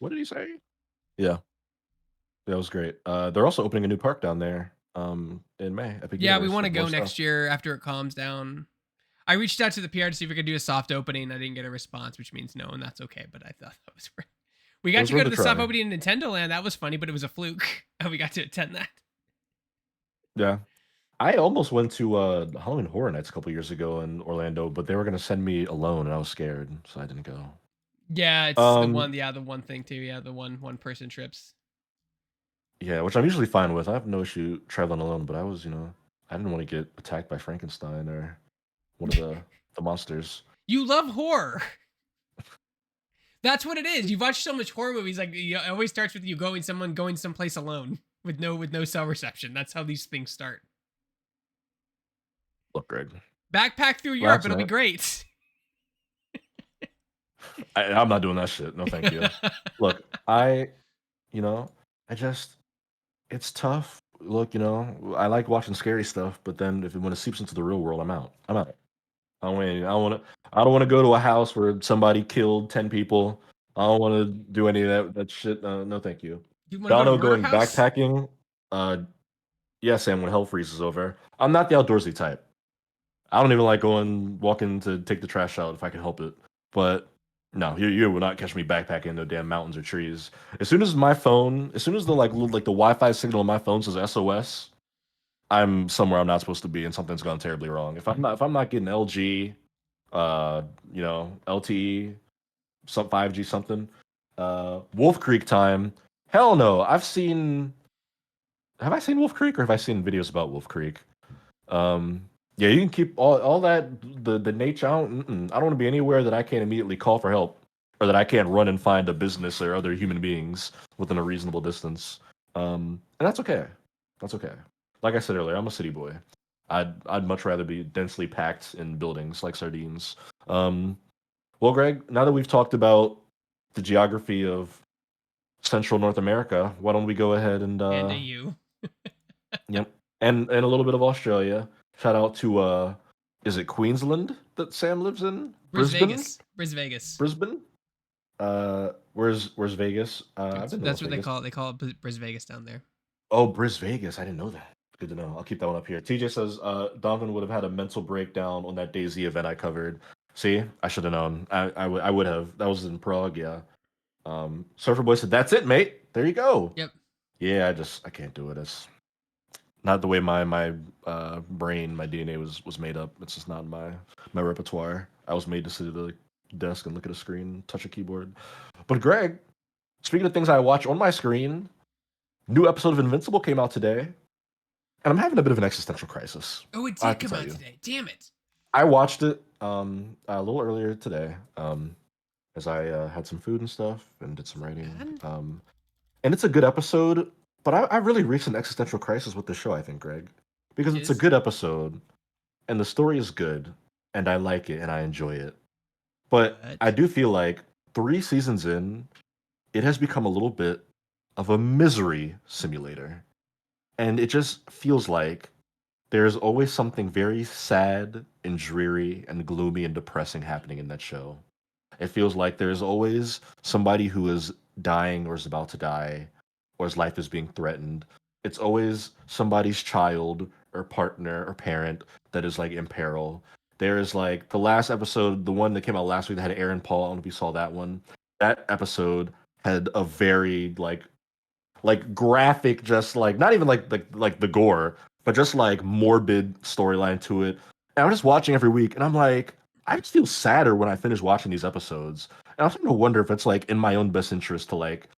What did he say? Yeah, that was great. They're also opening a new park down there. In May. Epic Yeah, we Universe want to with more go next stuff. year after it calms down. I reached out to the PR to see if we could do a soft opening. I didn't get a response, which means no, and that's okay. But I thought that was great. We got was to go worth to a the soft try. opening in Nintendo Land. That was funny, but it was a fluke. And we got to attend that. Yeah. I almost went to Halloween Horror Nights a couple years ago in Orlando, but they were gonna send me alone, and I was scared, so I didn't go. Yeah, it's the Um, one. Yeah, the one thing too. Yeah, the one person trips. yeah, which I'm usually fine with. I have no issue traveling alone, but I was, I didn't want to get attacked by Frankenstein or one of the monsters. You love horror. That's what it is. You've watched so much horror movies. Like it always starts with you going someplace alone with no cell reception. That's how these things start. Look, Greg, Backpack through well, Europe. that's It'll be not. great. I'm not doing that shit. No, thank you. Look, you know, I just, it's tough look, I like watching scary stuff, but then when it seeps into the real world, I'm out. I'm out. I don't want to go to a house where somebody killed 10 people. I don't want to do any of that shit. No, thank you. You want to go to Dono Murder going House? backpacking. Yeah, Sam, when hell freezes over. I'm not the outdoorsy type. I don't even like walking to take the trash out if I can help it. But no, you will not catch me backpacking in no damn mountains or trees. As soon as the the Wi-Fi signal on my phone says SOS, I'm somewhere I'm not supposed to be, and something's gone terribly wrong. If I'm not getting LG, uh, LTE, some 5G something, Wolf Creek time. Hell no. Have I seen Wolf Creek or have I seen videos about Wolf Creek? Yeah, you can keep all that the nature. I don't want to be anywhere that I can't immediately call for help, or that I can't run and find a business or other human beings within a reasonable distance. And that's okay. That's okay. Like I said earlier, I'm a city boy. I'd much rather be densely packed in buildings like sardines. Um, well, Greg, now that we've talked about the geography of Central North America, why don't we go ahead and And a you. yep, and a little bit of Australia. Shout out to is it Queensland that Sam lives in? Bris Brisbane, Vegas. Bris Vegas. Brisbane. Where's Vegas? I've been to That's Las what they Vegas. call it. They call it Bris Vegas down there. Oh, Bris Vegas. I didn't know that. Good to know. I'll keep that one up here. TJ says Donovan would have had a mental breakdown on that DayZ event I covered. See, I should have known. I would have. That was in Prague. Yeah. Surfer Boy said, "That's it, mate. There you go." Yep. Yeah, I can't do it. It's not the way my brain, my DNA was made up. It's just not in my repertoire. I was made to sit at a desk and look at a screen, touch a keyboard. But Greg, speaking of things I watch on my screen, new episode of Invincible came out today, and I'm having a bit of an existential crisis. Oh, it I have did to come tell out you. today. Damn it. I watched it a little earlier today, as I had some food and stuff and did some writing. Bad? And it's a good episode, but I really reached an existential crisis with the show, I think, Greg. Because Which it's a is good episode, and the story is good, and I like it, and I enjoy it. But I but do feel like 3 seasons in, it has become a little bit of a misery simulator. And it just feels like there's always something very sad and dreary and gloomy and depressing happening in that show. It feels like there's always somebody who is dying or is about to die, or his life is being threatened. It's always somebody's child or partner or parent that is like in peril. There is like the last episode, the one that came out last week that had Aaron Paul. I don't know if you saw that one. That episode had a very graphic, just like not even like the gore, but just like morbid storyline to it. And I'm just watching every week, and I'm like, I just feel sadder when I finish watching these episodes. And I'm starting to wonder if it's like in my own best interest to like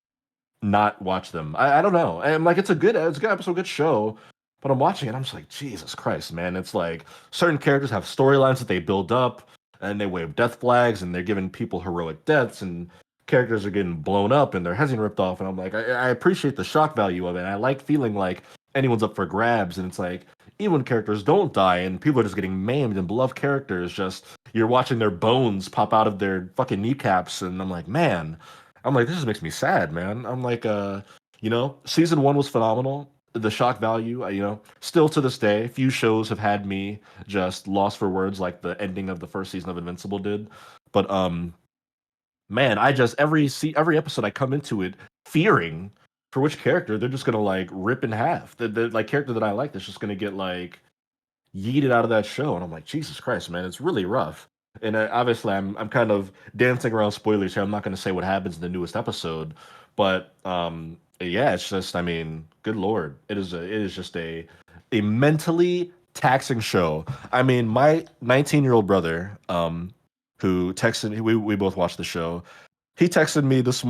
not watch them. I don't know. And like it's a good episode, good show. But I'm watching it, I'm just like, Jesus Christ, man. It's like certain characters have storylines that they build up and they wave death flags and they're giving people heroic deaths and characters are getting blown up and their heads getting ripped off. And I'm like, I appreciate the shock value of it. And I like feeling like anyone's up for grabs. And it's like, even when characters don't die and people are just getting maimed and beloved characters, just you're watching their bones pop out of their fucking kneecaps. And I'm like, man, this just makes me sad, man. I'm like, season one was phenomenal. The shock value, still to this day, few shows have had me just lost for words like the ending of the first season of Invincible did. But man, I just every episode I come into it fearing for which character they're just gonna like rip in half. The like character that I like that's just gonna get like yeeted out of that show, and I'm like, Jesus Christ, man, it's really rough. And obviously, I'm kind of dancing around spoilers here. I'm not going to say what happens in the newest episode, but yeah, it's just, I mean, good lord, it is just a mentally taxing show. I mean, my 19-year-old brother, who texted, we both watched the show. He texted me this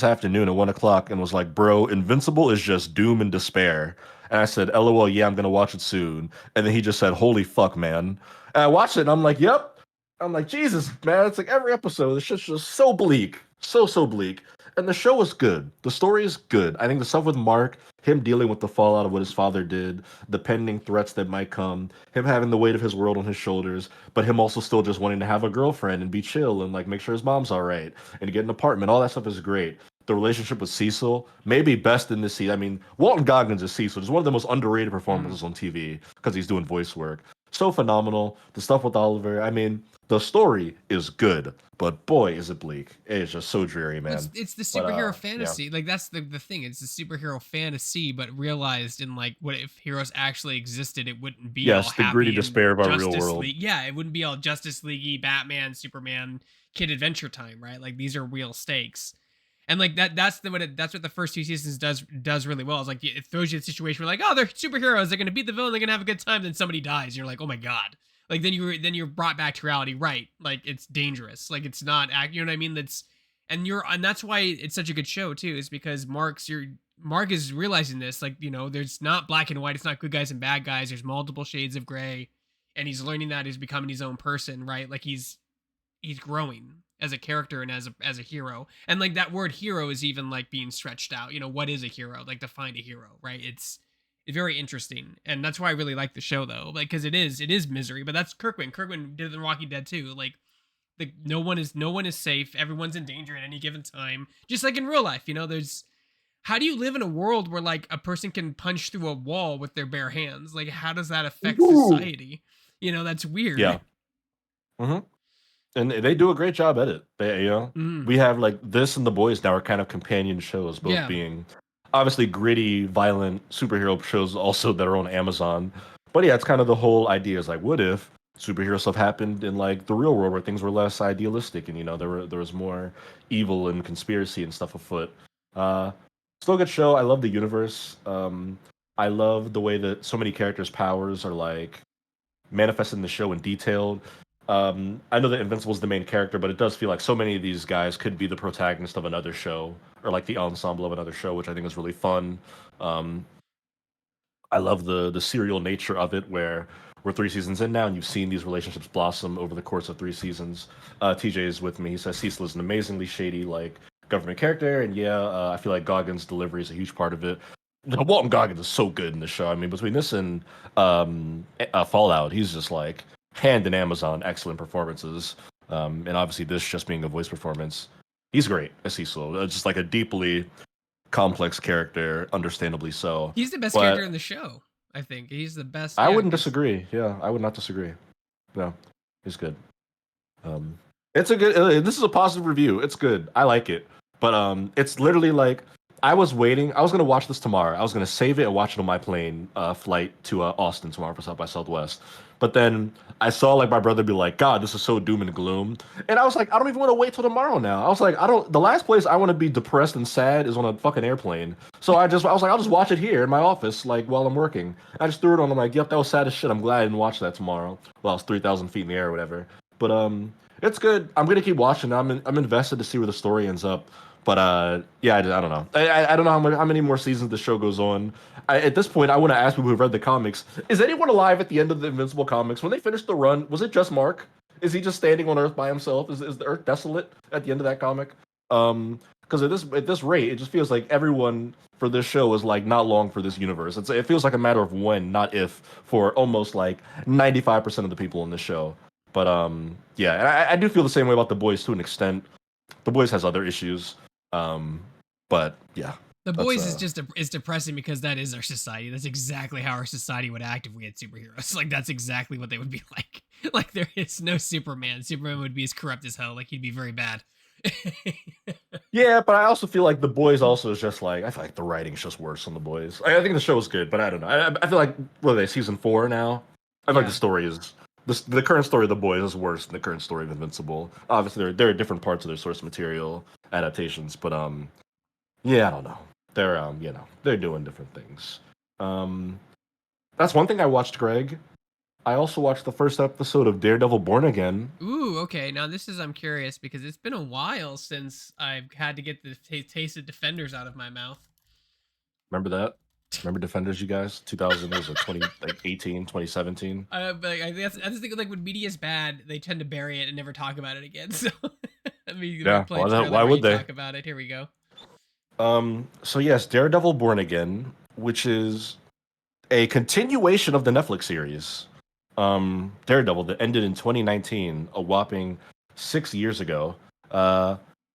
afternoon at 1 o'clock and was like, "Bro, Invincible is just doom and despair." And I said, "LOL, yeah, I'm gonna watch it soon." And then he just said, "Holy fuck, man!" And I watched it and I'm like, "Yep." I'm like, Jesus, man, it's like every episode, it's just so bleak, so bleak. And the show was good. The story is good. I think the stuff with Mark, him dealing with the fallout of what his father did, the pending threats that might come, him having the weight of his world on his shoulders, but him also still just wanting to have a girlfriend and be chill and like make sure his mom's all right and get an apartment. All that stuff is great. the relationship with Cecil, maybe best in this season. I mean, Walton Goggins as Cecil is one of the most underrated performances on TV because he's doing voice work. So phenomenal. The stuff with Oliver. I mean, the story is good, but boy, is it bleak. It is just so dreary, man. It's the But superhero yeah, fantasy. Like that's the thing. It's the superhero fantasy, but realized in like what if heroes actually existed, it wouldn't be all yes, the gritty happy and despair of our real Justice world. League. Yeah, it wouldn't be all Justice League, Batman, Superman, Kid Adventure Time, right? Like these are real stakes. And like that's what the first two seasons does really well. Is like it throws you in a situation where like, oh, they're superheroes, they're gonna beat the villain, they're gonna have a good time, then somebody dies, and you're like, oh my god. Like then you're brought back to reality, right? Like it's dangerous. Like it's not you know what I mean? And that's why it's such a good show too, is because Mark is realizing this. Like, you know, there's not black and white, it's not good guys and bad guys, there's multiple shades of gray, and he's learning that, he's becoming his own person, right? Like he's growing as a character and as a hero. And like that word hero is even like being stretched out. You know, what is a hero? Like define a hero, right? It's very interesting. And that's why I really like the show though. Like cuz it is misery, but that's Kirkman. Kirkman did The Walking Dead too. Like no one is safe. Everyone's in danger at any given time. Just like in real life, you know, there's how do you live in a world where like a person can punch through a wall with their bare hands? Like how does that affect society? You know, that's weird. Yeah. Mm-hmm. And they do a great job at it. We have like this and The Boys now are kind of companion shows, both being obviously gritty, violent superhero shows also that are on Amazon. But yeah, it's kind of the whole idea is like, what if superhero stuff happened in like the real world where things were less idealistic and there was more evil and conspiracy and stuff afoot. Uh, Still a good show. I love the universe. I love the way that so many characters' powers are like manifested in the show in detail. I know that Invincible is the main character, but it does feel like so many of these guys could be the protagonist of another show or like the ensemble of another show, which I think is really fun. Um, I love the serial nature of it, where we're 3 seasons in now, and you've seen these relationships blossom over the course of 3 seasons. TJ is with me. He says Cecil is an amazingly shady like government character, and I feel like Goggins' delivery is a huge part of it. Walton Goggins is so good in the show. I mean, between this and Fallout, he's just like hand in Amazon, excellent performances. And obviously this just being a voice performance, he's great as Cecil. It's just like a deeply complex character, understandably so. He's the best character in the show. I think he's the best. I wouldn't disagree. Yeah, I would not disagree. No, he's good. It's a good. This is a positive review. It's good. I like it. But it's literally like I was waiting. I was gonna watch this tomorrow. I was gonna save it and watch it on my plane flight to Austin tomorrow for South by Southwest. But then I saw like my brother be like, "God, this is so doom and gloom," and I was like, "I don't even want to wait till tomorrow now." I was like, "I don't." The last place I want to be depressed and sad is on a fucking airplane. So I was like, "I'll just watch it here in my office, like while I'm working." I just threw it on. I'm like, "Yep, that was sad as shit. I'm glad I didn't watch that tomorrow." Well, it's 3,000 feet in the air or whatever. But it's good. I'm gonna keep watching. I'm invested to see where the story ends up. But I don't know. I don't know how many more seasons the show goes on. At this point, I want to ask people who've read the comics: is anyone alive at the end of the Invincible comics? When they finished the run, was it just Mark? Is he just standing on Earth by himself? Is the Earth desolate at the end of that comic? Because at this rate, it just feels like everyone for this show is like not long for this universe. It feels like a matter of when, not if, for almost like 95% of the people in the show. But I do feel the same way about The Boys to an extent. The Boys has other issues. But yeah, The Boys is depressing because that is our society. That's exactly how our society would act if we had superheroes. Like that's exactly what they would be like. Like there is no Superman. Superman would be as corrupt as hell. Like he'd be very bad. Yeah, but I also feel like The Boys also is just like I feel like the writing's just worse on The Boys. I think the show is good, but I don't know. I feel like what are they season 4 now? I feel like the story is the current story of The Boys is worse than the current story of Invincible. Obviously, there are different parts of their source material adaptations, but yeah, I don't know. They're doing different things. That's one thing I watched, Greg. I also watched the first episode of Daredevil Born Again. Ooh, okay. Now I'm curious because it's been a while since I've had to get the taste of Defenders out of my mouth. Remember that? Remember Defenders, you guys? 2000 was it 2018, 2017? But I just think like when media is bad, they tend to bury it and never talk about it again. So I mean, why would they talk about it? Here we go. So yes, Daredevil Born Again, which is a continuation of the Netflix series. Daredevil that ended in 2019, a whopping 6 years ago.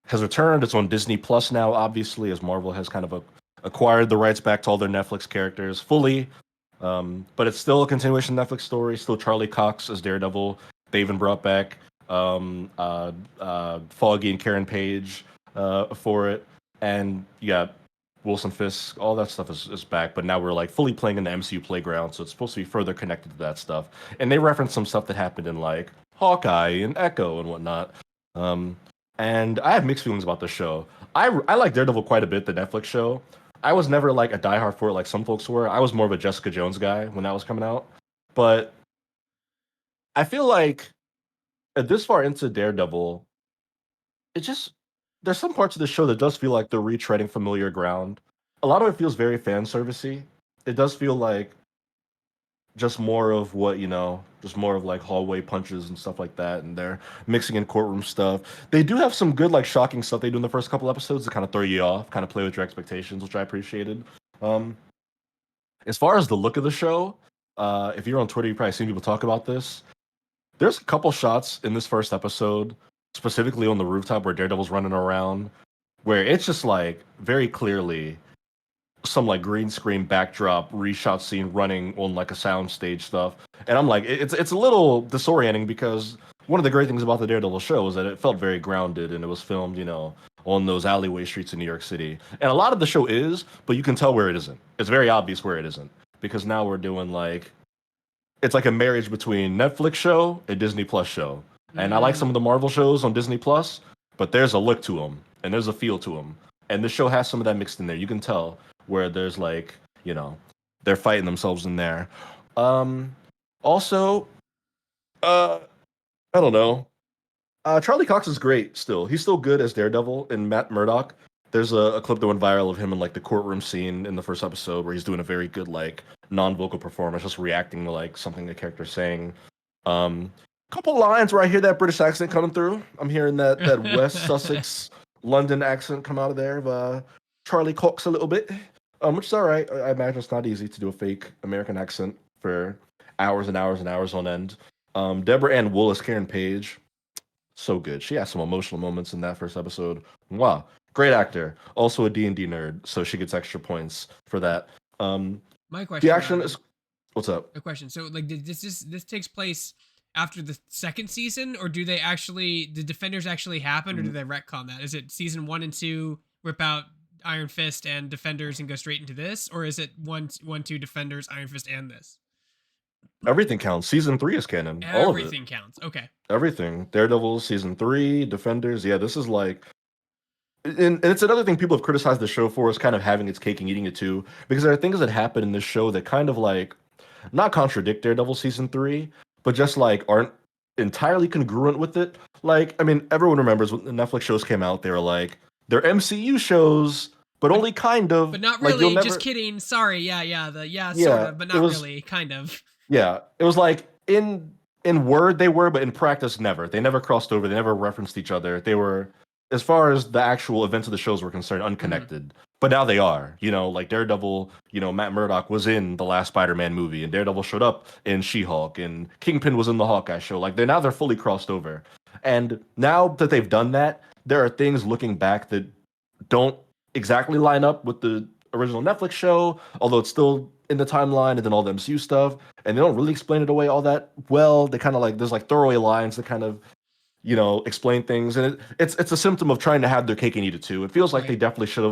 has returned. It's on Disney Plus now, obviously, as Marvel has kind of acquired the rights back to all their Netflix characters fully. But it's still a continuation Netflix story. Still Charlie Cox as Daredevil. They even brought back Foggy and Karen Page for it, and you got Wilson Fisk. All that stuff is back. But now we're like fully playing in the MCU playground, so it's supposed to be further connected to that stuff. And they reference some stuff that happened in like Hawkeye and Echo and whatnot. Um, and I have mixed feelings about the show. I like Daredevil quite a bit, the Netflix show. I was never like a diehard for it like some folks were. I was more of a Jessica Jones guy when that was coming out. But I feel like this far into Daredevil, it just there's some parts of the show that does feel like they're retreading familiar ground. A lot of it feels very fan servicey. It does feel like just more of what just more of like hallway punches and stuff like that, and they're mixing in courtroom stuff. They do have some good like shocking stuff they do in the first couple episodes to kind of throw you off, kind of play with your expectations, which I appreciated. um as far as the look of the show, if you're on Twitter, you probably seen people talk about this. There's a couple shots in this first episode, specifically on the rooftop where Daredevil's running around, where it's just like very clearly some like green screen backdrop reshot scene running on like a soundstage stuff. And I'm like, it's a little disorienting because one of the great things about the Daredevil show is that it felt very grounded and it was filmed, on those alleyway streets in New York City. And a lot of the show is, but you can tell where it isn't. It's very obvious where it isn't because now we're doing like it's like a marriage between Netflix show and Disney Plus show. And I like some of the Marvel shows on Disney Plus, but there's a look to them and there's a feel to them. And this show has some of that mixed in there. You can tell where there's like, they're fighting themselves in there. Also, I don't know. Charlie Cox is great still. He's still good as Daredevil and Matt Murdock. There's a clip that went viral of him in like the courtroom scene in the first episode where he's doing a very good like non-vocal performance, just reacting to like something the character's saying. Um, Couple lines where I hear that British accent coming through. I'm hearing that West Sussex London accent come out of there of Charlie Cox a little bit, which is all right. I imagine it's not easy to do a fake American accent for hours and hours and hours on end. Deborah Ann Wool as Karen Page, so good. She has some emotional moments in that first episode. Wow, great actor. Also a D&D nerd, so she gets extra points for that. My question. The action is what's up? A question. So, like, did this takes place after the second season, or do they actually the Defenders actually happen, or do they retcon that? Is it season 1 and 2 rip out Iron Fist and Defenders and go straight into this, or is it 1, 2 Defenders, Iron Fist, and this? Everything counts. Season 3 is canon. All of it. Everything counts. Okay. Everything. Daredevil season 3, Defenders. Yeah, this is like, and it's another thing people have criticized the show for is kind of having its cake and eating it too, because there are things that happen in this show that kind of like not contradict Daredevil season 3, but just like aren't entirely congruent with it. Like, I mean, everyone remembers when the Netflix shows came out, they were like, they're MCU shows, but only kind of. But not Like, really. you'll never, Just kidding. Sorry. Yeah. Sort yeah, of, but it not was, really. Kind of. yeah, it was like in word they were, but in practice never. They never crossed over. They never referenced each other. They were, as far as the actual events of the shows were concerned, unconnected. But now they are. Like Daredevil. Matt Murdock was in the last Spider-Man movie, and Daredevil showed up in She-Hulk, and Kingpin was in the Hawkeye show. Like they're fully crossed over. And now that they've done that, there are things looking back that don't exactly line up with the original Netflix show, although it's still in the timeline, and then all the MCU stuff, and they don't really explain it away all that well. They kind of like there's like throwaway lines that kind of explain things, and it's a symptom of trying to have their cake and eat it too. It feels like Right. they definitely should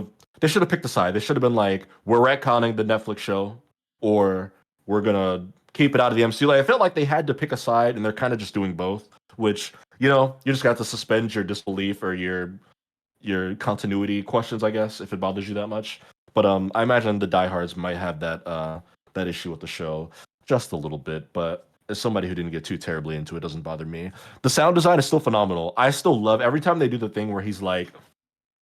have picked a side. They should have been like, we're retconning the Netflix show, or we're gonna keep it out of the MCU. Like I felt like they had to pick a side, and they're kind of just doing both, which you just got to suspend your disbelief or your continuity questions, I guess, if it bothers you that much. But I imagine the diehards might have that issue with the show just a little bit. But as somebody who didn't get too terribly into it, it doesn't bother me. The sound design is still phenomenal. I still love every time they do the thing where he's like,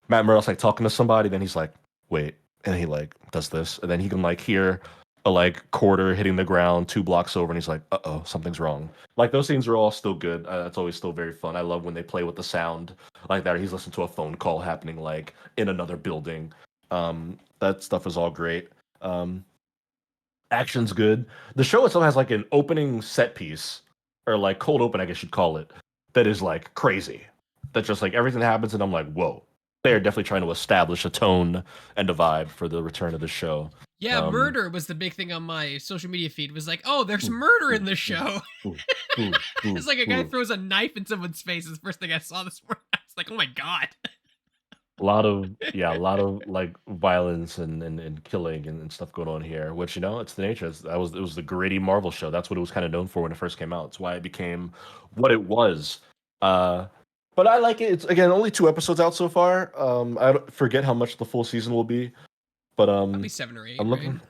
Matt Murdock's like talking to somebody, then he's like, wait, and he like does this, and then he can like hear a like quarter hitting the ground 2 blocks over, and he's like, uh-oh, something's wrong. Like those scenes are all still good. That's always still very fun. I love when they play with the sound like that. Or he's listening to a phone call happening like in another building. That stuff is all great. Action's good. The show itself has like an opening set piece, or like cold open, I guess you'd call it, that is like crazy. that just like everything happens, and I'm like, whoa, they are definitely trying to establish a tone and a vibe for the return of the show. Yeah, murder was the big thing on my social media feed. Was like, oh, there's murder in the show. It's like a guy throws a knife in someone's face. Is the first thing I saw this morning. I was like, oh my god. A lot of like violence and killing and stuff going on here, which it's the nature. It was the gritty Marvel show. That's what it was kind of known for when it first came out. It's why it became what it was. Uh, but I like it. It's again only 2 episodes out so far. Forget how much the full season will be, but Probably 7 or 8. I'm looking.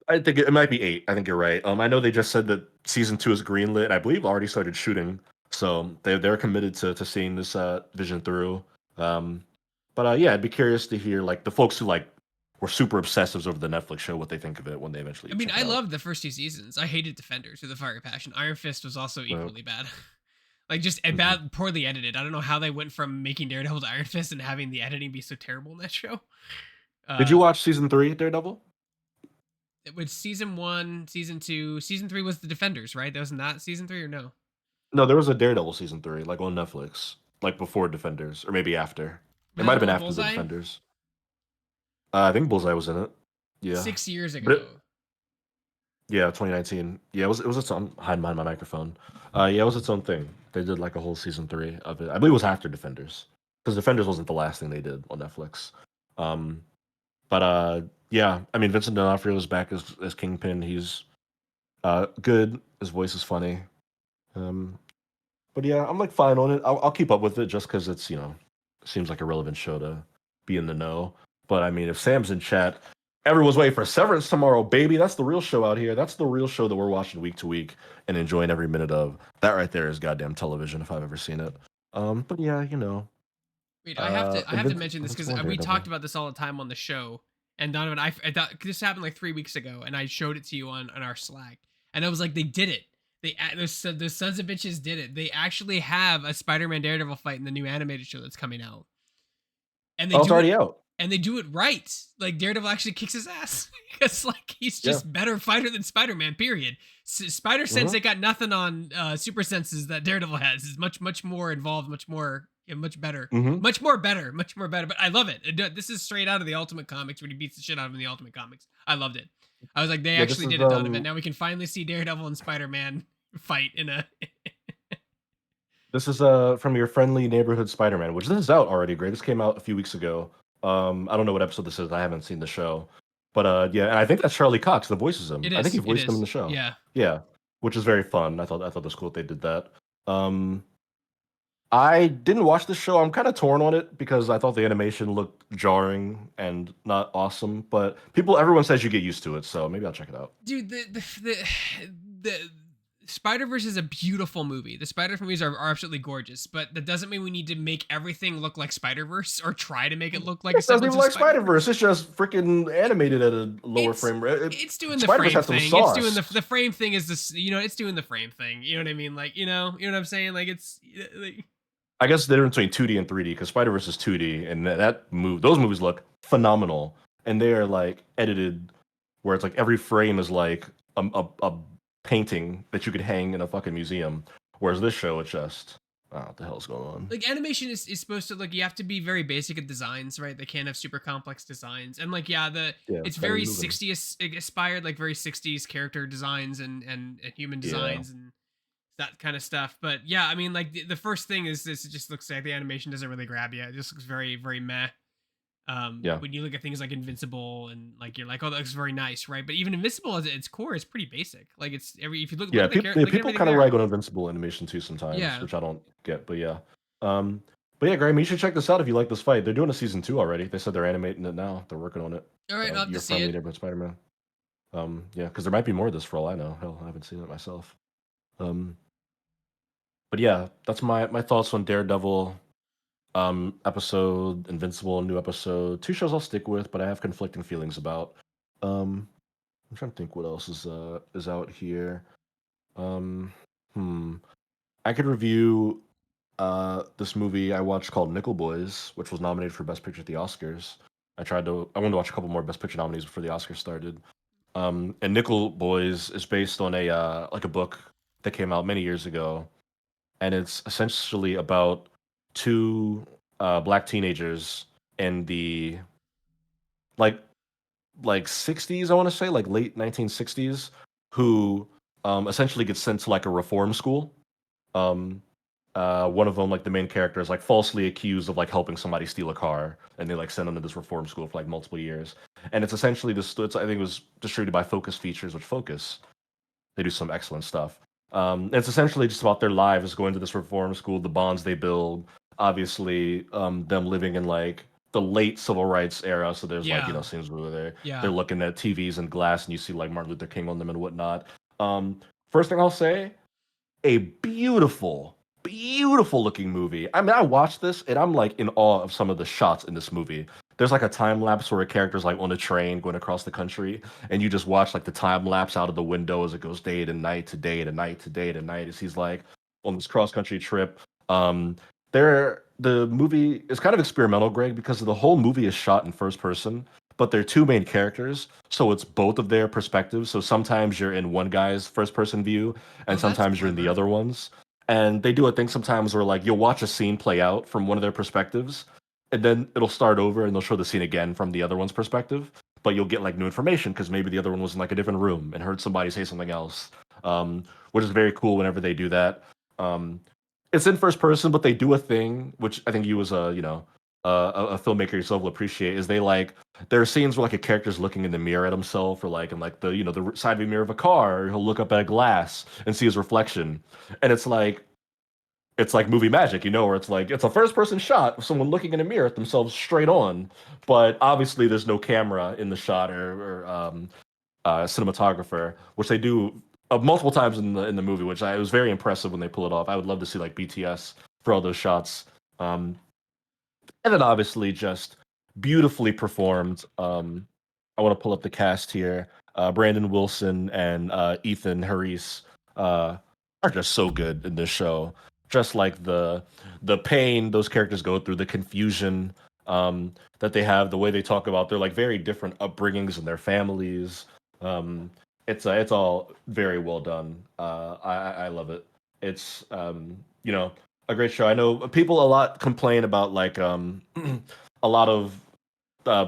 Right? I think it might be 8. I think you're right. I know they just said that season 2 is greenlit. I believe already started shooting, so they're committed to seeing this vision through. But yeah, I'd be curious to hear like the folks who like were super obsessives over the Netflix show what they think of it when they eventually. I mean, check I it out. loved the first 2 seasons. I hated Defenders with a fire passion. Iron Fist was also equally bad. Like just bad, poorly edited. I don't know how they went from making Daredevil to Iron Fist and having the editing be so terrible in that show. Did you watch season 3 of Daredevil? It was season 1, season 2, season 3 was the Defenders, right? That was not season 3 or no? No, there was a Daredevil season 3, like on Netflix, like before Defenders, or maybe after. It Was might that have been the one after with the Bullseye? Defenders. I think Bullseye was in it. Yeah. 6 years ago. But yeah, 2019. Yeah, it was its own. I'm hiding behind my microphone. Yeah, it was its own thing. They did like a whole season 3 of it. I believe it was after Defenders, because Defenders wasn't the last thing they did on Netflix. But yeah, I mean Vincent D'Onofrio is back as Kingpin. He's good. His voice is funny. But yeah, I'm like fine on it. I'll keep up with it just because it's seems like a relevant show to be in the know. But I mean, if Sam's in chat, everyone's waiting for Severance tomorrow, baby. That's the real show out here. That's the real show that we're watching week to week and enjoying every minute of. That right there is goddamn television if I've ever seen it. But yeah, Wait, I have to mention this because we Daredevil. talked about this all the time on the show. And Donovan, I thought this happened like 3 weeks ago, and I showed it to you on our Slack, and I was like, they did it. Those sons of bitches did it. They actually have a Spider-Man Daredevil fight in the new animated show that's coming out, and it's already out. And they do it right. Like Daredevil actually kicks his ass because like he's just better fighter than Spider-Man. Period. Spider Sense they got nothing on super senses that Daredevil has. Is much more involved, much more. Yeah, much better. Much more better. But I love it. This is straight out of the Ultimate Comics when he beats the shit out of him in the Ultimate Comics. I loved it. I was like, they actually did it, Donovan. Now we can finally see Daredevil and Spider-Man fight in a. This is from your friendly neighborhood Spider-Man, which this is out already. Great. This came out a few weeks ago. I don't know what episode this is. I haven't seen the show, but yeah, and I think that's Charlie Cox that voices him. I think he voiced him in the show. Yeah, which is very fun. I thought it was cool that they did that. I didn't watch the show. I'm kind of torn on it because I thought the animation looked jarring and not awesome. But everyone says you get used to it, so maybe I'll check it out. Dude, the Spider-Verse is a beautiful movie. The Spider-Verse movies are absolutely gorgeous, but that doesn't mean we need to make everything look like Spider-Verse or try to make it look like. It doesn't even like Spider-Verse. It's just freaking animated at a lower frame rate. It's doing the frame thing. It's doing the frame thing. Is this? It's doing the frame thing. You know what I mean? Like you know what I'm saying? Like it's. Like, I guess the difference between 2D and 3D, because Spider-Verse is 2D, and those movies look phenomenal, and they are like edited where it's like every frame is like a painting that you could hang in a fucking museum. Whereas this show, it's just, what the hell's going on? Like animation is supposed to you have to be very basic at designs, right? They can't have super complex designs, and like it's very 60s inspired, like very 60s character designs and human designs and that kind of stuff. But yeah, I mean, like the first thing is this. It just looks like the animation doesn't really grab you. It just looks very, very meh. When you look at things like Invincible and like you're like, oh, that looks very nice, right? But even Invincible at its core is pretty basic. Like it's if you look, people kind of rag on Invincible animation too sometimes, which I don't get. But yeah, Graham, you should check this out if you like this fight. They're doing a season 2 already. They said they're animating it now. They're working on it. All right, I'll have to see it. Neighborhood Spider-Man. Yeah, because there might be more of this for all I know. Hell, I haven't seen it myself. But yeah, that's my thoughts on Daredevil episode, Invincible, new episode. 2 shows I'll stick with, but I have conflicting feelings about. I'm trying to think what else is out here. I could review this movie I watched called Nickel Boys, which was nominated for Best Picture at the Oscars. I wanted to watch a couple more Best Picture nominees before the Oscars started. And Nickel Boys is based on a book that came out many years ago, and it's essentially about two black teenagers in the like 60s, I want to say, like late 1960s, who essentially get sent to like a reform school. Um, one of them, like the main character, is like falsely accused of like helping somebody steal a car, and they like send him to this reform school for like multiple years. And it's essentially this. I think it was distributed by Focus Features, which Focus, they do some excellent stuff. It's essentially just about their lives going to this reform school, the bonds they build. Obviously, them living in like the late civil rights era. So there's like Yeah. scenes where they're Yeah. looking at TVs and glass, and you see like Martin Luther King on them and whatnot. First thing I'll say, a beautiful, beautiful looking movie. I mean, I watched this and I'm like in awe of some of the shots in this movie. There's like a time lapse where a character's like on a train going across the country, and you just watch like the time lapse out of the window as it goes day to night to day to night to day to night as he's like on this cross country trip. Um, the movie is kind of experimental, Greg, because the whole movie is shot in first person, but they're two main characters, so it's both of their perspectives. So sometimes you're in one guy's first person view, Oh, and that's sometimes you're in the clever. other ones. And they do a thing sometimes where like you'll watch a scene play out from one of their perspectives, and then it'll start over and they'll show the scene again from the other one's perspective. But you'll get like new information because maybe the other one was in like a different room and heard somebody say something else, which is very cool whenever they do that. Um, it's in first person, but they do a thing which I think you as a a filmmaker yourself will appreciate. Is they like there are scenes where like a character's looking in the mirror at himself, or like in like the the side view mirror of a car, or he'll look up at a glass and see his reflection, and it's like movie magic, where it's like it's a first person shot of someone looking in a mirror at themselves straight on, but obviously there's no camera in the shot or cinematographer, which they do multiple times in the movie, which it was very impressive when they pull it off. I would love to see like BTS for all those shots. And then obviously just beautifully performed. I want to pull up the cast here. Brandon Wilson and Ethan Harris are just so good in this show. Just like the pain those characters go through, the confusion that they have, the way they talk about their like very different upbringings and their families. Um, it's all very well done. I love it. It's a great show. I know people a lot complain about like a lot of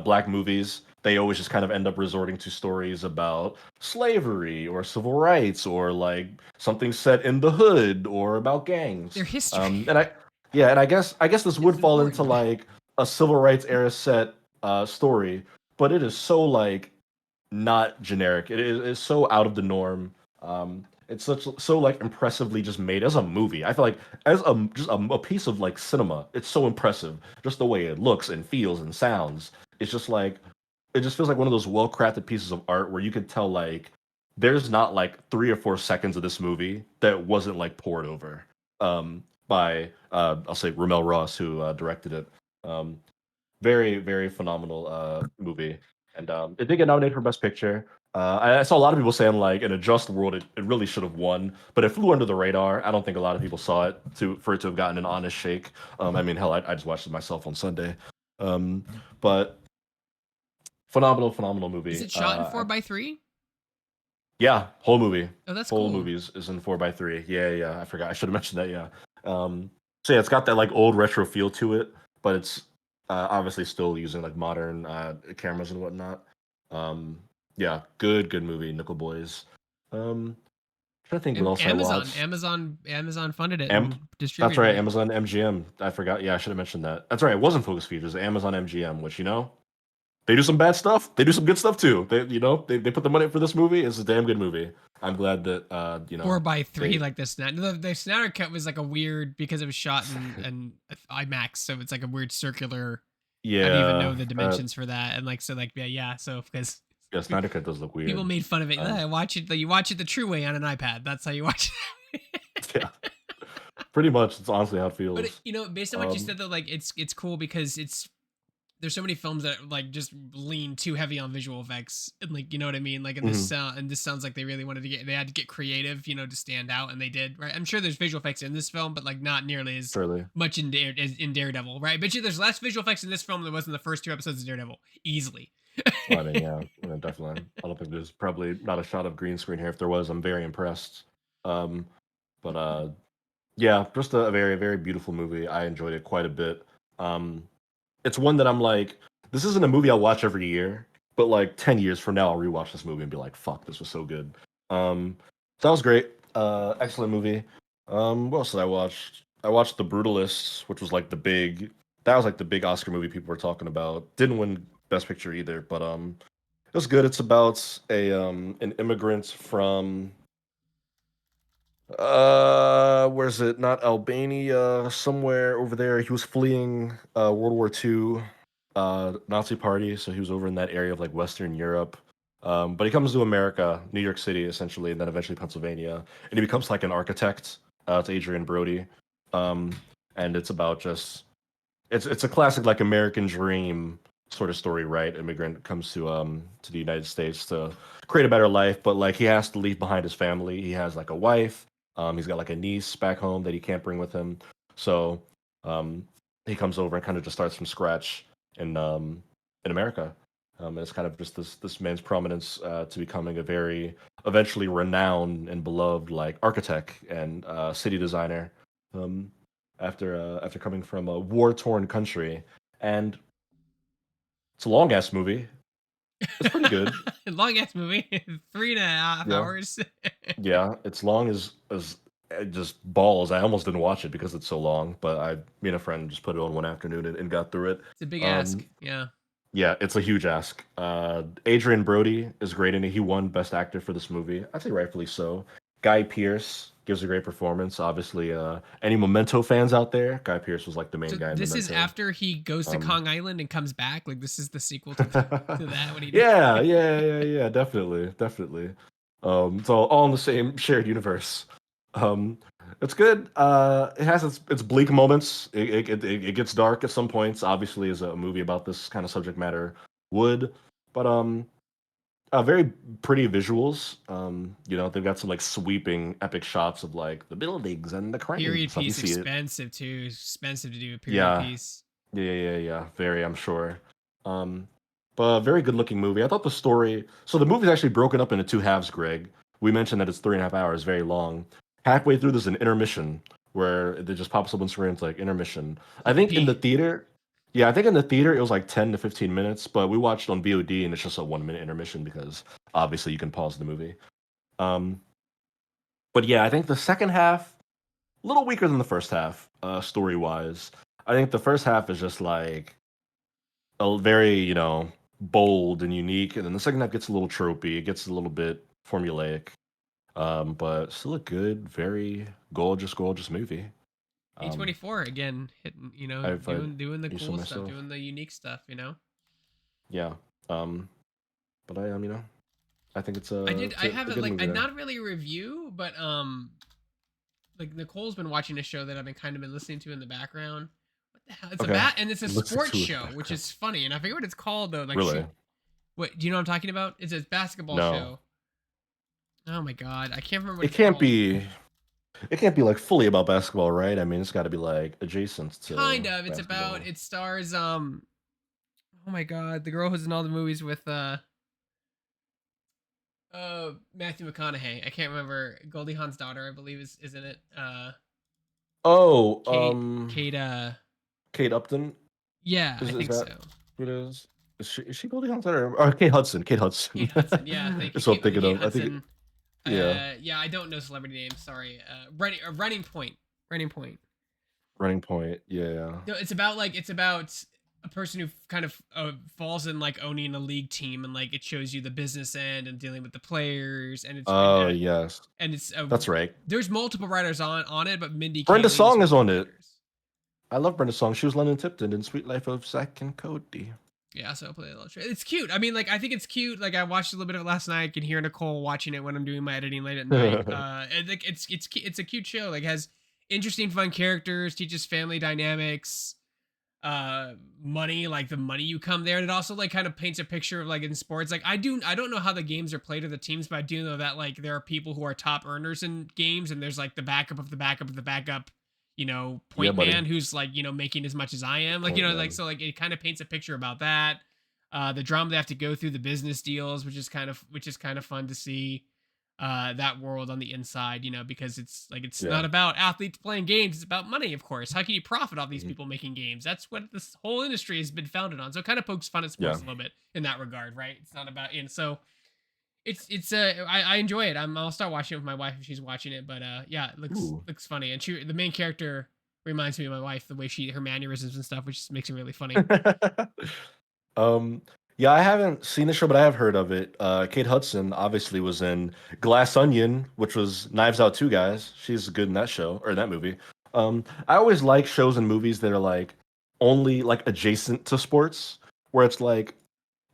black movies. They always just kind of end up resorting to stories about slavery or civil rights or like something set in the hood or about gangs. Their history. And I guess this would It's fall into important. like a civil rights era set story, but it is so like not generic. It's so out of the norm. It's so like impressively just made as a movie. I feel like as a piece of like cinema, it's so impressive. Just the way it looks and feels and sounds. It's just like it just feels like one of those well crafted pieces of art where you could tell like there's not like 3 or 4 seconds of this movie that wasn't like poured over by I'll say Ramel Ross who directed it. Um, very, very phenomenal movie, and it did get nominated for Best Picture. I saw a lot of people saying like in a just world it really should have won, but it flew under the radar. I don't think a lot of people saw it for it to have gotten an honest shake. I mean, hell, I just watched it myself on Sunday. Um, but phenomenal, phenomenal Is movie. it shot in 4:3? Yeah, whole movie, Oh, that's whole cool. movie is in 4:3. Yeah, yeah, I forgot. I should have mentioned that. Yeah. So yeah, it's got that like old retro feel to it, but it's obviously still using like modern cameras and whatnot. Um, yeah, good movie, Nickel Boys. Trying to think what else I Amazon, watched. Amazon funded it Am and That's distributed right, it. Amazon MGM. I forgot. Yeah, I should have mentioned that. That's right. It wasn't Focus Features. Amazon MGM, which they do some bad stuff. They do some good stuff too. They put the money up for this movie. It's a damn good movie. I'm glad that 4:3, they like the the Snyder cut was like a weird because it was shot in IMAX, so it's like a weird circular. I don't even yeah know the dimensions for that, and like so, like yeah. So because yeah Snyder Cut does look people weird. made fun of it, watch it. You watch it the true way on an iPad. That's how you watch it. Yeah, pretty much. It's honestly how it But feels. based on what you Um, said though, like it's cool because there's so many films that like just lean too heavy on visual effects and like you know what I mean, like in this mhm, sound, and this sounds like they really wanted to they had to get creative, to stand out, and they did, right? I'm sure there's visual effects in this film, but like not nearly as surely. much as in Daredevil, right? But there's less visual effects in this film than there was in the first 2 episodes of Daredevil, easily. I mean, yeah, definitely. I don't think there's probably not a shot of green screen here. If there was, I'm very impressed. Um, but Yeah, just a very, very beautiful movie. I enjoyed it quite a bit. Um, it's one that I'm like, this isn't a movie I'll watch every year, but like 10 years from now, I'll rewatch this movie and be like, fuck, this was so good. So that was great. Excellent movie. What else did I watch? I watched The Brutalists, which was like that was like the big Oscar movie people were talking about. Didn't win Best Picture either, but it was good. It's about an immigrant from where's it? Not Albania, somewhere over there. He was fleeing World War II, Nazi party, so he was over in that area of like Western Europe. But he comes to America, New York City, essentially, and then eventually Pennsylvania, and he becomes like an architect. It's Adrian Brody, um, and it's about just it's a classic like American dream sort of story, right? Immigrant comes to the United States to create a better life, but like he has to leave behind his family. He has like a wife. He's got like a niece back home that he can't bring with him. So um, he comes over and kind of just starts from scratch in America. And it's kind of just this man's prominence to becoming a very eventually renowned and beloved like architect and city designer. Um, after coming from a war torn country, and it's a long ass movie. It's pretty good. Long ass movie, 3.5 Yeah, hours. yeah. It's long as just balls. I almost didn't watch it because it's so long, but me and a friend just put it on one afternoon and got through it. It's a big ask. Um, Yeah. yeah, it's a huge ask. Adrian Brody is great in it. He won Best Actor for this movie. I'd say rightfully so. Guy Pearce gives a great performance. Obviously, any Memento fans out there, Guy Pearce was like the main So guy in this is Memento. after he goes to Um, Kong Island and comes back. Like this is the sequel to that. What he did. yeah, definitely, definitely. So all in the same shared universe. Um, it's good. It has its bleak moments. It gets dark at some points. Obviously, as a movie about this kind of subject matter would, but very pretty visuals. They've got some like sweeping epic shots of like the buildings and the cranes and Period stuff. You piece see it. expensive too. Expensive to do a period Yeah, piece. yeah. Very, I'm sure. Um, but a very good looking movie. I thought the story. So the movie's actually broken up into two halves, Greg. We mentioned that it's 3.5 hours, very long. Halfway through, there's an intermission where it just pops up on screen. It's like intermission. I Take a think in the pee. theater, yeah, I think in the theater it was like 10 to 15 minutes, but we watched on VOD and it's just a 1 minute intermission because obviously you can pause the movie. Um, but yeah, I think the second half, a little weaker than the first half, story wise. I think the first half is just like a very bold and unique, and then the second half gets a little tropey. It gets a little bit formulaic, but still a good, very gorgeous movie. Um, A24 again, hitting, I've doing the used to cool stuff, myself, doing the unique stuff. yeah. But I think it's I a did. it's I a, have a it good like movie though. not really a review, but like Nicole's been watching a show that I've been kind of been listening to in the background. What the hell? It's Okay, and it's a listen sports to it in the show, which background. is funny, and I forget what it's called though. Like Really? she, what do you know what I'm talking about? It's a basketball No, show. Oh my god, I can't remember what it it's can't called. be. It can't be like fully about basketball, right? I mean, it's got to be like adjacent to Kind of. It's about. basketball. It stars. Oh my god, the girl who's in all the movies with Matthew McConaughey. I can't remember. Goldie Hawn's daughter, I believe, is in it. Oh, Kate. Kate Upton. Yeah, I Is think that so. what it is? Is she Goldie Hawn or Kate Hudson? Kate Hudson. Kate Hudson. Yeah, thank you, That's what I'm thinking Kate of. I think Hudson. yeah, Yeah, I don't know celebrity names. Sorry. Running Point. Running Point. Running Point. Yeah. No, it's about a person who kind of falls in like owning a league team, and like it shows you the business end and dealing with the players, and Oh yes, it's that's right. there's multiple writers on it, but Mindy Brenda Kaling is Song one is of the on it. writers. I love Brenda Song. She was London Tipton in Sweet Life of Zack and Cody. Yeah, so I'll play a little. It's cute. I mean, like I think it's cute. Like I watched a little bit of it last night. I can hear Nicole watching it when I'm doing my editing late at night. And like it's a cute show. Like has interesting, fun characters. Teaches family dynamics. Money, like the money you come there, and it also like kind of paints a picture of like in sports. Like I don't know how the games are played or the teams, but I do know that like there are people who are top earners in games, and there's like the backup of the backup of the backup, Yeah, point buddy. man who's like making as much as I am. Like Point like man. so like it kind of paints a picture about that. The drama they have to go through, the business deals, which is kind of fun to see. that world on the inside, you know, because it's Yeah. not about athletes playing games, it's about money, of course. How can you profit off these Mhm. people making games? That's what this whole industry has been founded on. So it kind of pokes fun at Yeah. sports a little bit in that regard, right? It's not about, and so I enjoy it. I'll start watching it with my wife if she's watching it, but yeah, it Ooh. looks funny. And the main character reminds me of my wife, the way her mannerisms and stuff, which just makes it really funny. Um, yeah, I haven't seen the show, but I have heard of it. Kate Hudson obviously was in Glass Onion, which was Knives Out 2 guys. She's good in that show or that movie. I always like shows and movies that are like only like adjacent to sports, where it's like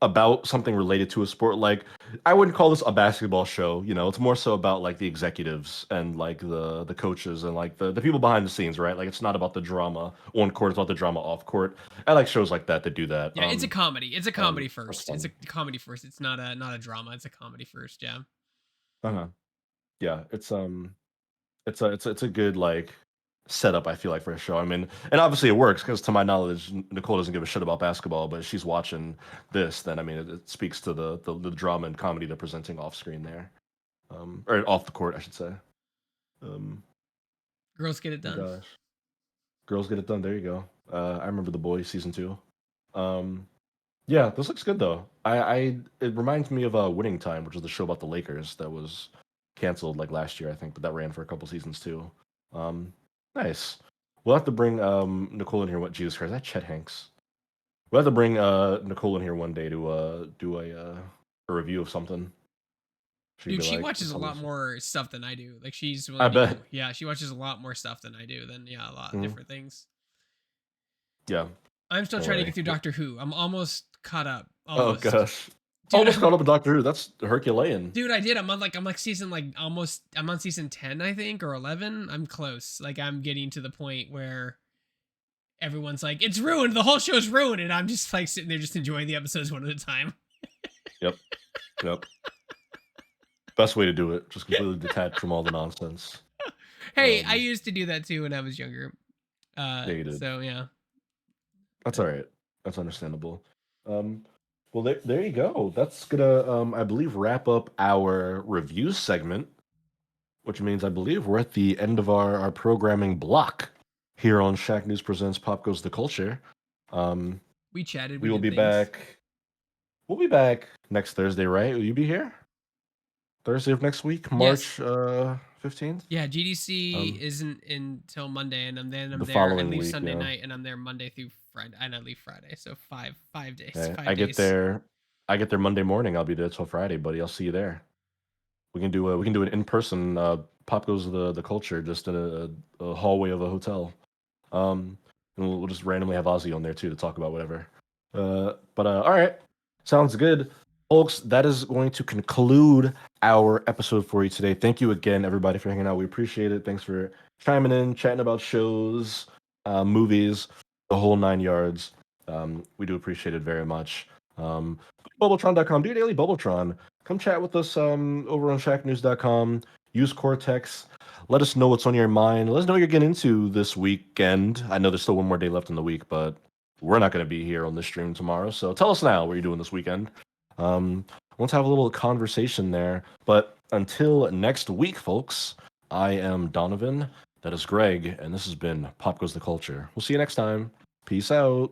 about something related to a sport. Like I wouldn't call this a basketball show, you know, it's more so about like the executives and like the coaches and like the people behind the scenes, right? Like it's not about the drama on court, it's about the drama off court. I like shows like that do that. Yeah, it's a comedy. It's a comedy That's first. It's fun. a comedy first. It's not a drama. It's a comedy first. Yeah. Uh-huh. Yeah, it's a good like setup, I feel like, for a show. I mean, and obviously it works because to my knowledge, Nicole doesn't give a shit about basketball, but if she's watching this, then I mean it speaks to the drama and comedy they're presenting off screen there. Or off the court, I should say. Um, Girls get it oh done. gosh, girls get it done. There you go. I remember The Boys season 2. Um, yeah, this looks good though. I it reminds me of Winning Time, which was the show about the Lakers that was canceled like last year, I think, but that ran for a couple seasons too. Um, nice. We'll have to bring Nicole in here. What Jesus Christ? Is that Chet Hanks? We'll have to bring Nicole in here one day to do a review of something. She'd Dude, be she like, watches a tell lot us. more stuff than I do. Like she's I willing to bet. go. Yeah, she watches a lot more stuff than I do. Than yeah, a lot of Mhm. different things. Yeah. I'm still Don't trying to worry. get through Doctor Who. I'm almost caught up. Oh Almost. gosh. Dude, Almost caught up with Doctor Who. That's Herculean. dude, I did. I'm like season like almost. I'm on season 10, I think, or 11. I'm close. Like I'm getting to the point where everyone's like, "It's ruined. The whole show's ruined," and I'm just like sitting there, just enjoying the episodes one at a time. Yep. Yep. Best way to do it. Just completely detached from all the nonsense. Hey, I Um, used to do that too when I was younger. yeah, you did. So yeah. That's all right. That's understandable. Um, well, there you go. That's gonna, I believe, wrap up our review segment, which means I believe we're at the end of our programming block here on Shacknews Presents Pop Goes the Culture. Um, We chatted. We we will did be things. back. We'll be back next Thursday, right? Will you be here? Thursday of next week, Yes. March 15th. Yeah, GDC Um, isn't until Monday, and I'm the there. I following leave week, Sunday yeah. night, and I'm there Monday through Friday, and I leave Friday. So five days, Okay. 5 days. I get there Monday morning. I'll be there till Friday, buddy. I'll see you there. We can do an in person Pop Goes the Culture just in a hallway of a hotel. And we'll just randomly have Ozzy on there too to talk about whatever. But all right, sounds good, folks. That is going to conclude our episode for you today. Thank you again, everybody, for hanging out. We appreciate it. Thanks for chiming in, chatting about shows, movies, the whole 9 yards. We do appreciate it very much. Bubbletron.com. Do your daily Bubbletron. Come chat with us over on shacknews.com. Use Cortex. Let us know what's on your mind. Let us know what you're getting into this weekend. I know there's still one more day left in the week, but we're not going to be here on this stream tomorrow. So tell us now what you're doing this weekend. Let's have a little conversation there. But until next week, folks, I am Donovan. That is Greg. And this has been Pop Goes the Culture. We'll see you next time. Peace out.